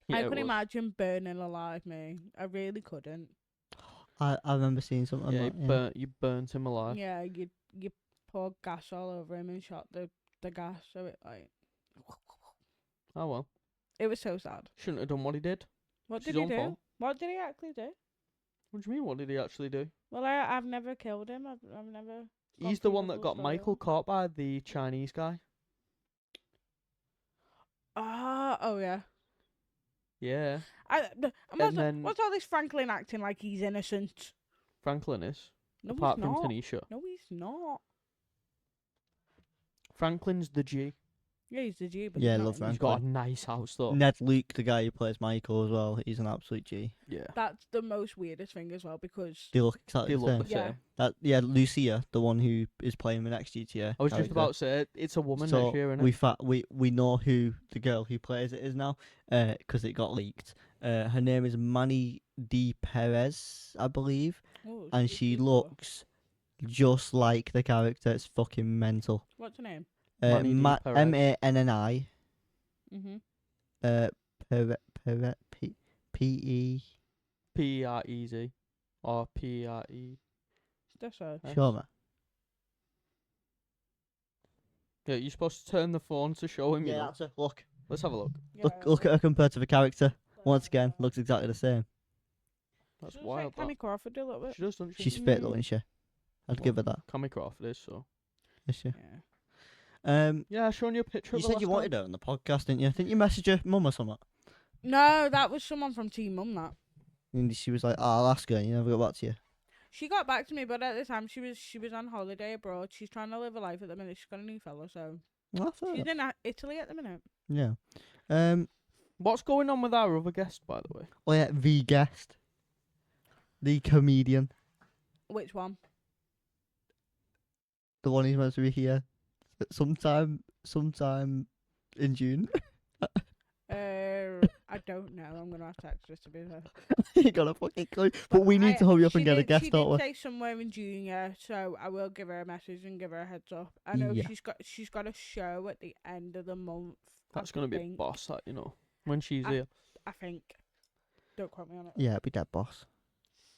Yeah, I it couldn't was. imagine burning alive, me. I really couldn't. I remember seeing something Yeah, like that. you burnt him alive. Yeah, you poured gas all over him and shot the gas, so it like Oh well. it was so sad. Shouldn't have done what he did. What It's did his he own do? fault. What did he actually do? What do you mean? What did he actually do? Well, I've never killed him. I've never. He's the one that got Michael caught by the Chinese guy. Oh yeah. Yeah, What's all this Franklin acting like he's innocent? Franklin is. No, apart he's from not. Tanisha. No, he's not. Franklin's the G. Yeah, he's the G, but Yeah, he's not love innocent. He's got a nice house though. Ned Luke, the guy who plays Michael as well, he's an absolute G. Yeah. That's the most weirdest thing as well because They look exactly They the look same. the yeah, same. Lucia, the one who is playing the next GTA. I was just character. about to say it's a woman So next year, innit? we know who the girl who plays it is now, because it got leaked. Her name is Manny D Perez, I believe, oh, and she's she beautiful. looks just like the character. It's fucking mental. What's her name? Manny D. Perez. Manni. Mhm. P-E. P-E-R-E-Z. Or P-E-R-E. That's her. Yes. Show me. Yeah, you're supposed to turn the phone to show him, you Yeah, know. that's it. Look. Let's have a look. Yeah, Look at her compared to the character. Once again, looks exactly the same. That's She looks wild, like that. Tammy Crawford a little bit. She does, doesn't she? She's fit though, Mm. isn't she? I'd give her that. Cammy Crawford is, so. Is she? Yeah. Yeah, showing you a picture You of the said last you time. wanted her on the podcast, didn't you? Didn't you message her mum or something? No, that was someone from Team Mum. That And she was like, I'll ask her. And you never got back to you. she got back to me, but at the time she was on holiday abroad. She's trying to live a life at the minute. She's got a new fella, so Oh, fair she's enough. in Italy at the minute. Yeah. What's going on with our other guest, by the way? Oh yeah, the guest, the comedian, Which one? the one who's meant to be here, sometime in June. I don't know. I'm gonna have to ask just to be there. You got a fucking clue. But we need to hurry up and get a guest, She don't we? did say somewhere in June, yeah. So I will give her a message and give her a heads up. I know Yeah. she's got a show at the end of the month. That's going to be a think. boss, that, you know. When she's I- here. I think. Don't quote me on it. Yeah, it'd be dead boss.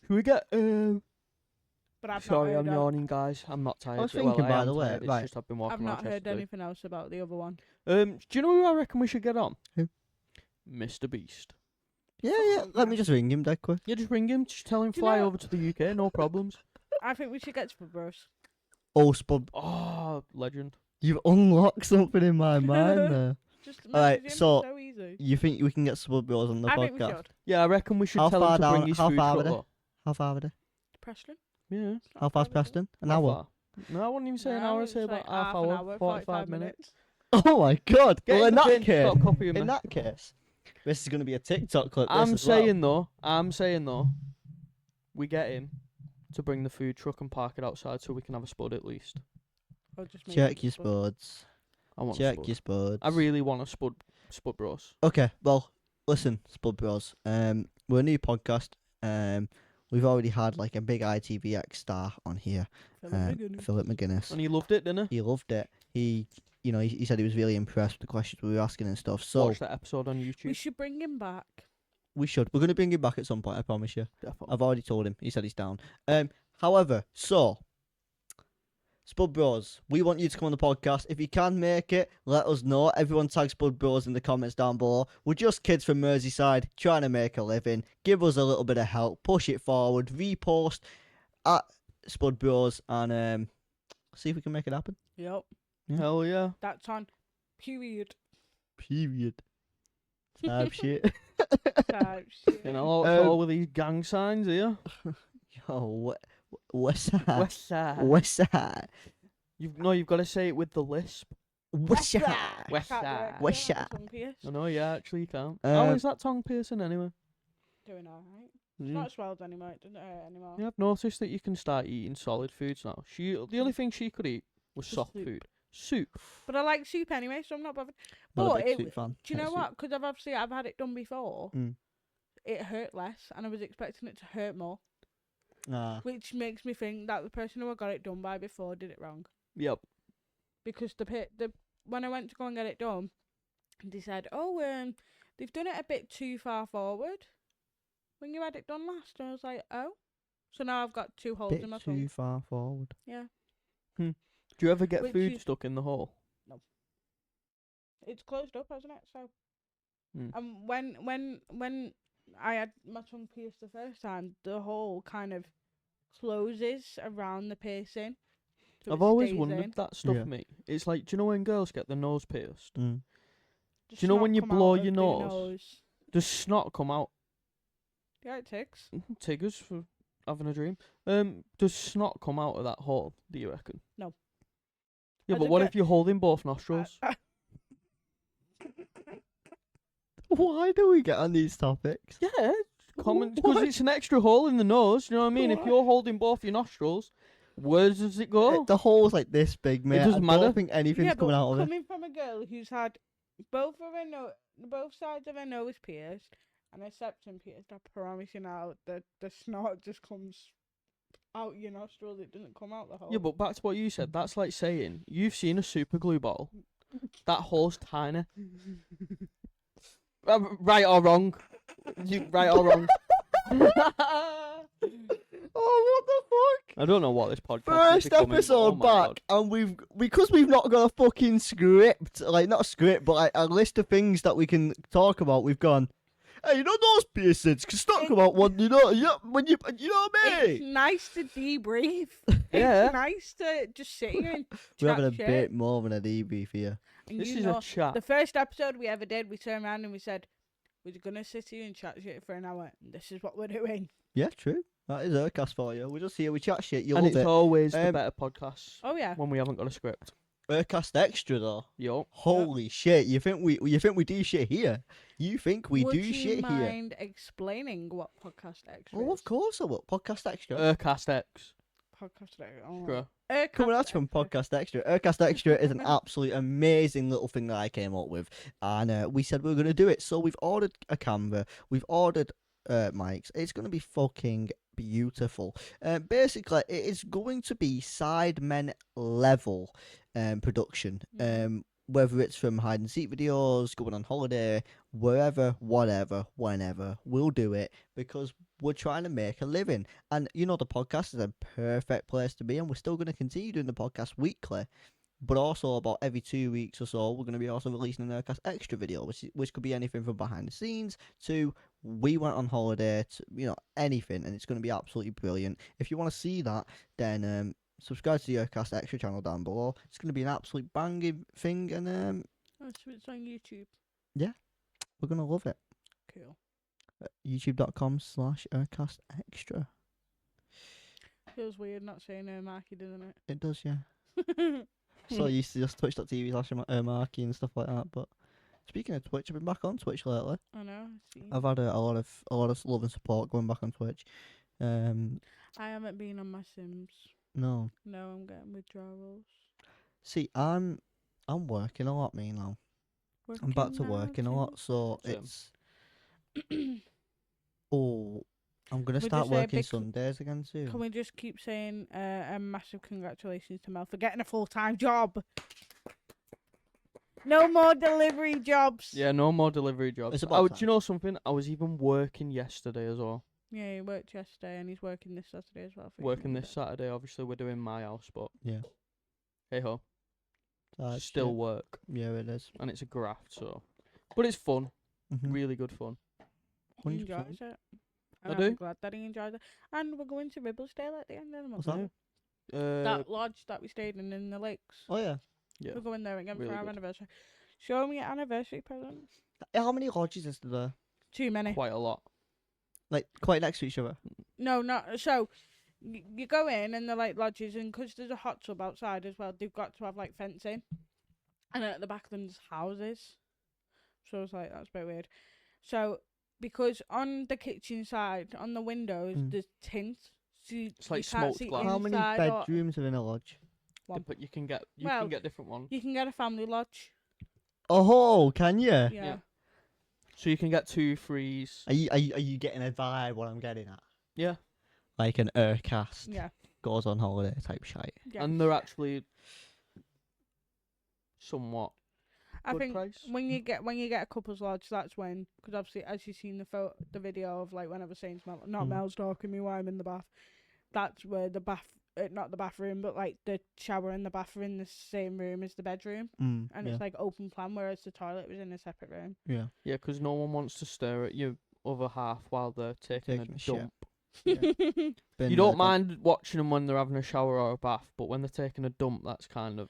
Should we get, But I've Sorry, not I'm heard yawning, guys. I'm not tired. was Well, thinking, I by am the way, tired, it's right. just I've been walking I've around not heard Chester. anything else about the other one. Do you know who I reckon we should get on? Who? Mr. Beast. Yeah, Fuck Let yeah. me just ring him dead quick. Yeah, just ring him. Just tell him Do you fly know- over to the UK. No problems. I think we should get to Bros. Oh, Spud, Oh, legend. you've unlocked something in my mind there. Just Alright, message him, so- it's so easy. You think we can get Spud Bros on the I think we podcast? should. Yeah, I reckon we should How tell far him to down- bring his how food far are truck they? up. How far are they? Preston? Yeah. It's not How far, fast, is it? Preston? An How hour? far? No, I wouldn't even say an No, hour. I'd it's say like about half an hour, 45 minutes. Oh my god! Get Well, in in the that bin, case, stop copying me. in that case, this is going to be a TikTok clip. this I'm as well. saying though, we get him to bring the food truck and park it outside so we can have a spud at least. Or just make Check it your spud. spuds. I want a Check spud. your spuds. I really want a spud bros. Okay, well, listen, Spud Bros. We're a new podcast. We've already had like a big ITVX star on here, Philip McGuinness. And he loved it, didn't he? He loved it. He said he was really impressed with the questions we were asking and stuff. So Watch that episode on We YouTube. should bring him back. we should. We're going to bring him back at some point. I promise you. Definitely. I've already told him. He said he's down. However, so Spud Bros, we want you to come on the podcast. If you can make it, let us know. Everyone tag Spud Bros in the comments down below. We're just kids from Merseyside trying to make a living. Give us a little bit of help. Push it forward. Repost at Spud Bros and see if we can make it happen. Yep. Yeah. Hell yeah. That's on. Period. Period. Type shit. Type shit. You know, what's all with these gang signs here? Yo, what's that? West side. What's that? You've got to say it with the lisp. What's that? West Can't do it. side. I What's don't have a that? tongue pierce. I know, yeah, actually you can't. Uh, How is that tongue piercing anyway? Doing alright. Mm. It's not swelled anymore. It doesn't hurt anymore. Yeah, I've noticed that you can start eating solid foods now. The only thing she could eat was Just soft soup. food. Soup. But I like soup anyway, so I'm not bothered. Not a But big soup fan. do you Hate know soup. what? Because I've had it done before. Mm. It hurt less, and I was expecting it to hurt more. Ah. which makes me think that the person who I got it done by before did it wrong. Yep. Because when I went to go and get it done, they said, they've done it a bit too far forward when you had it done last. And I was like, oh. So now I've got 2 holes Bit in my too tongue. far forward. Yeah. Do you ever get Which food is- stuck in the hole? It's closed up, hasn't it? So, Hmm. when I had my tongue pierced the first time, the hole kind of closes around the piercing. So I've it always stays wondered in. that stuff, Yeah. mate. It's like, do you know when girls get their nose pierced? Mm. Does Do you know when snot you come blow out your of the nose? Does snot come out? Yeah, it ticks. Tiggers for having a dream. Does snot come out of that hole, do you reckon? No. Yeah, As but a what gi- if you're holding both nostrils? Why do we get on these topics? Yeah, common, because What? it's an extra hole in the nose, you know what I mean? If What? you're holding both your nostrils, where does it go? The hole's like this big, mate. doesn't I matter. don't think anything's Yeah, coming but out of it. coming from a girl who's had both sides of her nose pierced and her septum pierced, I promise you now, the snot just comes out your nostrils. It doesn't come out the hole. Yeah, but back to what you said, that's like saying, you've seen a super glue bottle, that hole's tiny. Right or wrong? Right or wrong? Oh, what the fuck? I don't know what this podcast is First becoming, but episode oh my back, and because we've not got a fucking script, like not a script, but like a list of things that we can talk about. We've gone, hey, you know those piercings can start come out when you know, when you know what I It's mean. nice to debrief. Yeah. It's nice to just sit here and We're chat having a shit. bit more than a debrief here. And This you is know, a chat. the first episode we ever did, we turned around and we said, we're going to sit here and chat shit for an hour. And this is what we're doing. Yeah, true. That is UhCast for you. We're just here, we chat shit. You And love it's it. always the Um, better podcast Oh, yeah. when we haven't got a script. UhCast Extra though. Yo. Holy shit! You think we do shit here? You think we Would do you shit here? mind explaining what Podcast Extra Oh, is? of course I will. Podcast Extra. UhCast X. Podcast Extra. Oh. Bro. Coming at you from Podcast Extra. UhCast Extra is an absolute amazing little thing that I came up with, and we said we were going to do it. So we've ordered a camera, we've ordered mics. It's going to be fucking beautiful. Basically, it is going to be Sidemen level production. Whether it's from hide and seek videos, going on holiday, wherever, whatever, whenever, we'll do it because we're trying to make a living. And you know, the podcast is a perfect place to be, and we're still going to continue doing the podcast weekly. But also about every 2 weeks or so, we're going to be also releasing an UhCast Extra video, which could be anything from behind the scenes to we went on holiday to, anything, and it's going to be absolutely brilliant. If you want to see that, then subscribe to the UhCast Extra channel down below. It's going to be an absolute banging thing, and Oh, so it's on YouTube. we're going to love it. Cool. YouTube.com/UhCast Extra. Feels weird not saying Marky, doesn't It does, yeah. it? So I used to just Twitch.tv/Marky and stuff like that. But speaking of Twitch, I've been back on Twitch lately. I know. See. I've had a lot of love and support going back on Twitch. I haven't been on my Sims. No, No, I'm getting withdrawals. see, I'm working a lot, me now. I'm back to working a lot, so Same. it's I'm gonna Would you start say a working big- Sundays again soon. Can we just keep saying a massive congratulations to Mel for getting a full-time job? No more delivery jobs. Yeah, no more delivery jobs. It's about Do you know something? I was even working yesterday as well. Yeah, he worked yesterday and he's working this Saturday as well. for Working Monday. this Saturday, obviously we're doing my house, but Yeah, hey ho, that's still shit. work, Yeah, it is. and it's a graft, so. But it's fun, Mhm. really good fun. He 100%. enjoys it. I And do. I'm glad that he enjoys it. And we're going to Ribblesdale at the end of the month. What's that? That lodge that we stayed in the lakes. Oh yeah. Yeah. We're going there again Really for our good. anniversary. Show me your anniversary presents. How many lodges is there? Too many. Quite a lot. Like quite next to each other. No, not so. You go in and they're like lodges, and 'cause there's a hot tub outside as well, they've got to have like fencing, and then at the back of them there's houses. So it's like that's a bit weird. So because on the kitchen side, on the windows, Mm. there's tint, so It's like you can't smoked see glass. How many inside or- bedrooms are in a lodge? One. But you can get Well, different ones. You can get a family lodge. Oh, can you? Yeah. So you can get 2 threes. Are you getting a vibe what I'm getting at? Yeah. like an UhCast Yeah. goes on holiday type shite. Yeah. And they're actually somewhat I good think price. when you get a couple's lodge, that's when, because obviously as you've seen the video of like when I was saying to Mel, not Mel's talking me while I'm in the bath. That's where the bath, not the bathroom, but like the shower and the bath are in the same room as the bedroom, and Yeah. it's like open plan, whereas the toilet was in a separate room. Yeah. Yeah, 'cause no one wants to stare at your other half while they're taking Taking a a shit. dump. Yeah. You don't mind watching them when they're having a shower or a bath, but when they're taking a dump, that's kind of.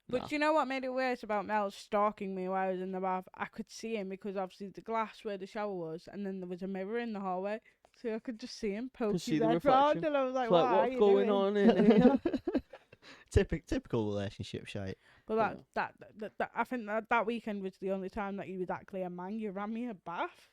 But do you know what made it worse about Mel stalking me while I was in the bath? I could see him because obviously the glass where the shower was, and then there was a mirror in the hallway, so I could just see him poke see his the head round, reflection. and I was like, It's "What like, are what's you going doing?" on in here? Typical relationship shite. But that I think that weekend was the only time that you was actually a man. You ran me a bath.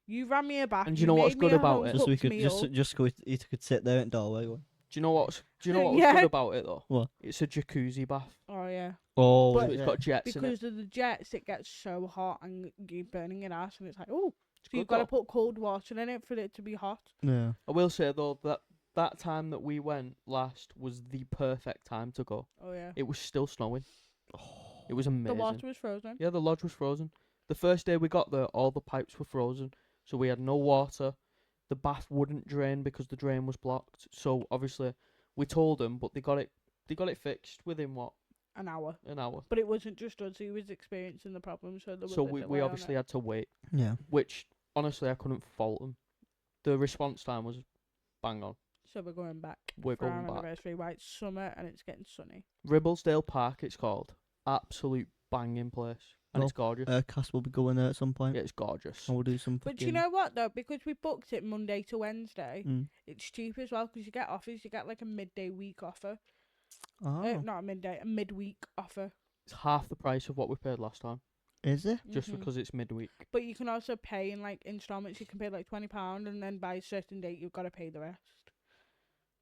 You ran me a bath. And do you know what's made me good a about home it? Just so we cooked could meal. just so you could sit there in the doorway going. Do you know what was Yeah. good about it though? What? It's a jacuzzi bath. Oh yeah. Oh, But So it's got jets in it. Because of the jets, it gets so hot and you're burning your ass, and it's like, oh, so you've good got to though. put cold water in it for it to be hot. yeah. I will say though that time that we went last was the perfect time to go. Oh yeah. It was still snowing. It was amazing. The water was frozen. Yeah, the lodge was frozen. The first day we got there, all the pipes were frozen, so we had no water. The bath wouldn't drain because the drain was blocked. So obviously, we told them, but they got it fixed within what? An hour. An hour. But it wasn't just us who was experiencing the problem, so there was So a we delay on obviously it. had to wait, Yeah. which honestly I couldn't fault them. The response time was bang on. So we're going back. We're for our going back. anniversary. Right, it's summer and it's getting sunny. Ribblesdale Park, it's called. Absolute banging place, and Well, it's gorgeous. UhCast will be going there at some point. Yeah, it's gorgeous. And we'll do some. But do you know what though? Because we booked it Monday to Wednesday, Mm. it's cheap as well because you get offers. You get like a midday week offer. Oh, Not a midday, a midweek offer. It's half the price of what we paid last time, is it? just Mhm. because it's midweek. But you can also pay in like installments. You can pay like £20, and then by a certain date you've got to pay the rest.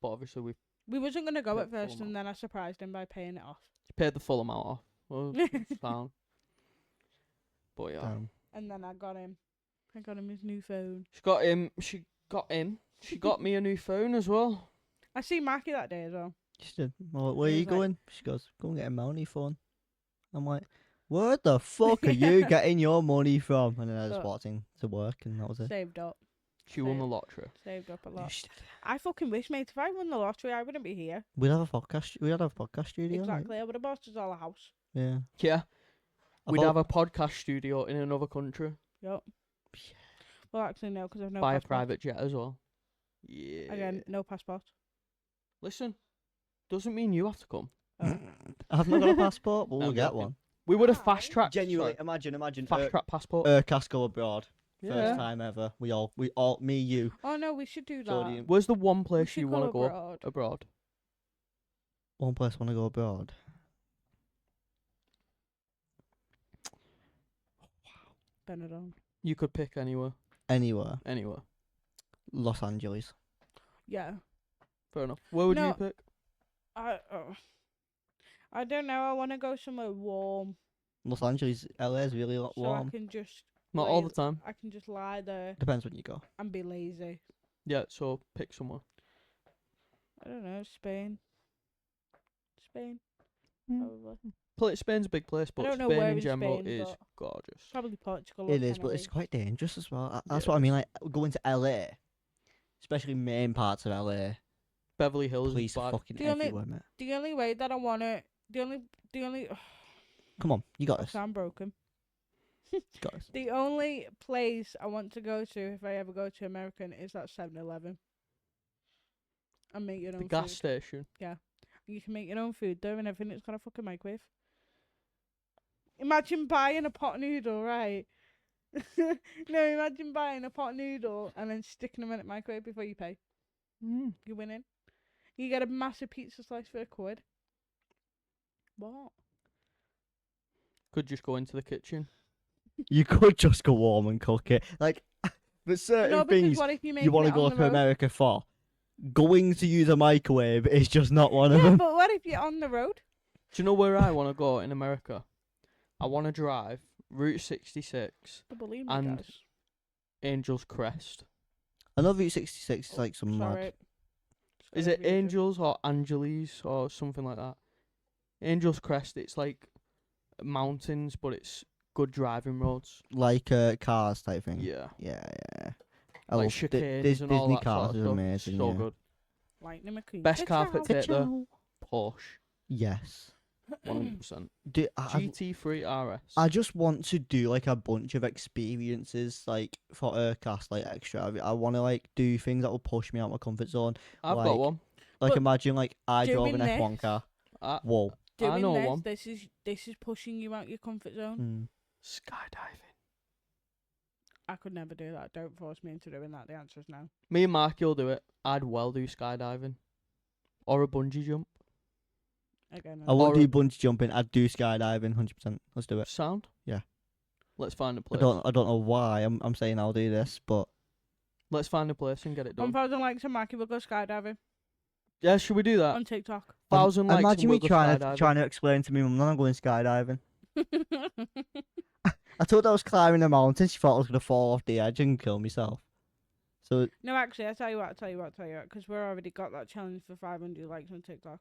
But obviously we We wasn't gonna go Paid at the full first, and then I surprised him by paying it off. paid the full amount off. Well, it's down. But yeah, Damn. And then I got him his new phone. she got him. She got me a new phone as well. I see Marky that day as well. She said, well, where are He you was like- going? She goes, go and get a money phone. I'm like, where the fuck are you getting your money from? And then I just Look. walked in to work, and that was it. Saved up. She won the lottery. Saved up a lot. She did. I fucking wish, mate, if I won the lottery, I wouldn't be here. We'd have a podcast. We'd have a podcast studio. like- Exactly. I would have bought us all a house. Yeah. Yeah, I we'd thought- have a podcast studio in another country. Yup. Well, actually, no, because I've no Buy a passport. private jet as well. Yeah. Again, no passport. Listen, doesn't mean you have to come. I've not got a passport, but No, we'll I'm get joking. one. We would have Why? fast tracked. Genuinely, imagine. fast track passport. UhCast go abroad. Yeah. First time ever. We all, me, you. Oh, no, we should do that. Jodie and- Where's the one We place should you want to go abroad. abroad? One place want to go abroad. Benidorm. You could pick anywhere. Anywhere. Anywhere. Los Angeles. Yeah. Fair enough. Where would No. you pick? I don't know. I want to go somewhere warm, Los Angeles, LA is really so I warm. can just Not all lay- the time. I can just lie there Depends when you go. and be lazy. Yeah, so pick somewhere. I don't know. Spain. Spain. Mm. Probably. Spain's a big place, but don't know Spain where in in general Spain, is but- gorgeous. Probably Portugal. or It is, but it's Tenerife. quite dangerous as well. That's Yeah, what I it mean. Like going to LA, especially main parts of LA. Beverly Hills Police is are bad. fucking The only- everywhere, mate. The only way that I want to, the only, Come on, you got this. I'm broken. You got this. The only place I want to go to if I ever go to America is that 7-Eleven. And make your own The gas food. station. You can make your own food there and everything. It's got a fucking microwave. Imagine buying a pot noodle, right? No, imagine buying a pot noodle and then sticking them in the microwave before you pay. You're winning. You get a massive pizza slice for £1. What? Could just go into the kitchen. You could just go warm and cook it. Like, there's certain No, because things what if you make you want to go to America for. Going to use a microwave is just not one of Yeah, them. but what if you're on the road? Do you know where I want to go in America? I want to drive Route 66, I believe me, And- guys. Angel's Crest. I know Route 66 is like some Sorry. mad. Is it Angels or Angeles or something like that? Angel's Crest. It's like mountains, but it's good driving roads. Like cars type thing. Yeah. Yeah. Like I love chicanes this and all Disney that cars sort of is stuff. amazing. So yeah. good. Lightning McQueen. Best car for Ka-chow. today though. Porsche. Yes. 100%. I GT3 RS. just want to do like a bunch of experiences like for UhCast like extra. I want to like do things that will push me out my comfort zone. I've like- got one. Like But imagine like I drove doing an F1 this- car. I Whoa. Doing know this, one. this is pushing you out your comfort zone. Mm. Skydiving. I could never do that. Don't force me into doing that. The answer is no. Me and Marky will do it. I'd well do skydiving. Or a bungee jump. Again, I no. won't Or do a- bungee jumping. I'd do skydiving 100%. Let's do it. Sound? Yeah. Let's find a I place. don't know why I'm saying I'll do this, but Let's find a place and get it done. 1,000 likes and Marky will go skydiving Yeah, should we do that? on TikTok. 1,000 likes imagine and me we'll go trying skydiving. to explain to me mum that I'm going skydiving. I thought I was climbing a mountain. She thought I was gonna fall off the edge and kill myself. So No, actually, I tell you what, because we've already got that challenge for 500 likes on TikTok.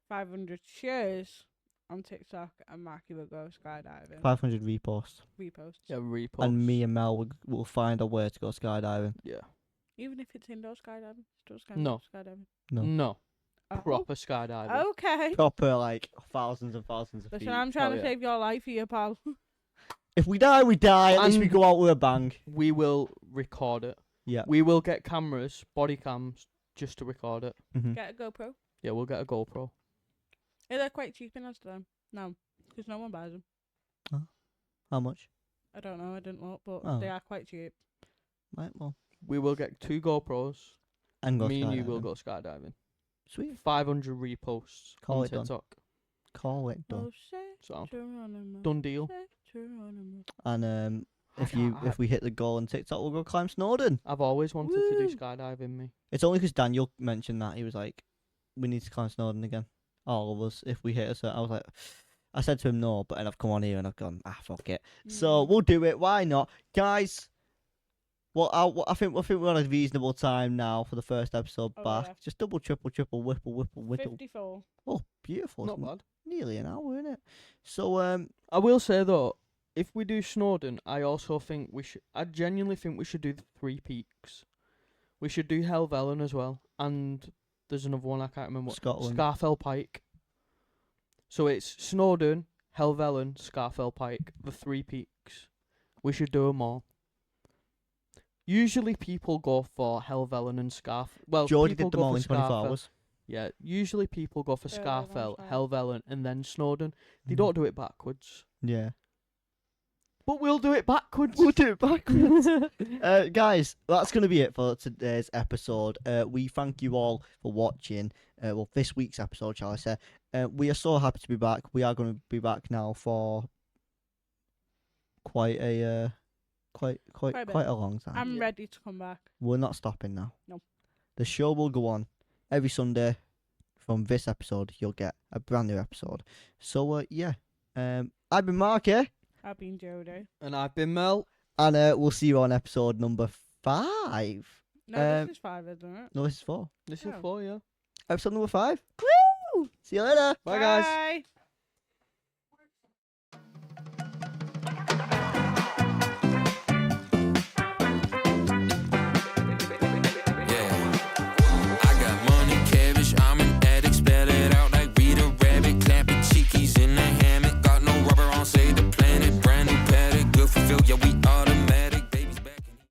500 shares on TikTok, and Marky will go skydiving. 500 reposts, Reposts. Yeah, repost. and me and Mel will find a way to go skydiving. Yeah. Even if it's indoor skydiving, still No. skydiving. No. Oh. Proper skydiving. Okay. Proper like thousands and thousands of Listen, feet. I'm trying Oh, to yeah. save your life here, pal. If we die, we die. At least we And- go out with a bang. We will record it. Yeah. We will get cameras, body cams, just to record it. Mhm. Get a GoPro. Yeah, we'll get a GoPro. Yeah, they're quite cheap in Amsterdam. No, because no one buys them. How much? I don't know, I didn't look, but Oh. they are quite cheap. Right, well, We will get 2 GoPros. and go Me and you will skydiving. go skydiving. Sweet. 500 reposts Call on it done. TikTok. Call it done. Oh, say So, Geronimo. done deal. Say Geronimo. And if we hit the goal on TikTok, we'll go climb Snowdon. I've always wanted to do Woo. skydiving, me. It's only because Daniel mentioned that he was like, "We need to climb Snowdon again, all of us, if we hit us." I was like, I said to him no, but then I've come on here and I've gone, fuck it. So Mm. we'll do it. Why not, guys? Well, I think we're on a reasonable time now for the first episode Oh, back. yeah. Just double, triple, whittle. 54. Oh, beautiful! Not It's bad. Nearly an hour, isn't it? So I will say though, if we do Snowdon, I also think we should. I genuinely think we should do the 3 peaks. We should do Helvellyn as well, and there's another one I can't remember. What. Scotland. Scarfell Pike. So it's Snowdon, Helvellyn, Scarfell Pike, the 3 peaks. We should do them all. Usually people go for Helvellyn and Scarf. Well, Jodie people did them go all for in 24 Scarfell. hours. Yeah, usually people go for Yeah, they're Scarfell, on Helvellyn, and then Snowdon. They Mhm. don't do it backwards. Yeah. But we'll do it backwards. We'll do it backwards. Guys, that's going to be it for today's episode. We thank you all for watching. Well, this week's episode, shall I say. We are so happy to be back. We are going to be back now for quite a Quite a bit. quite a long time. I'm Yeah. ready to come back. We're not stopping now. No. The show will go on every Sunday. From this episode, you'll get a brand new episode. So, yeah. I've been Marky. I've been Jodie. And I've been Mel. And we'll see you on episode number 5. No, Um, this is 5, isn't it? No, this is 4. This Oh. is 4, yeah. Episode number 5. Woo! See you later. Bye, guys. Bye.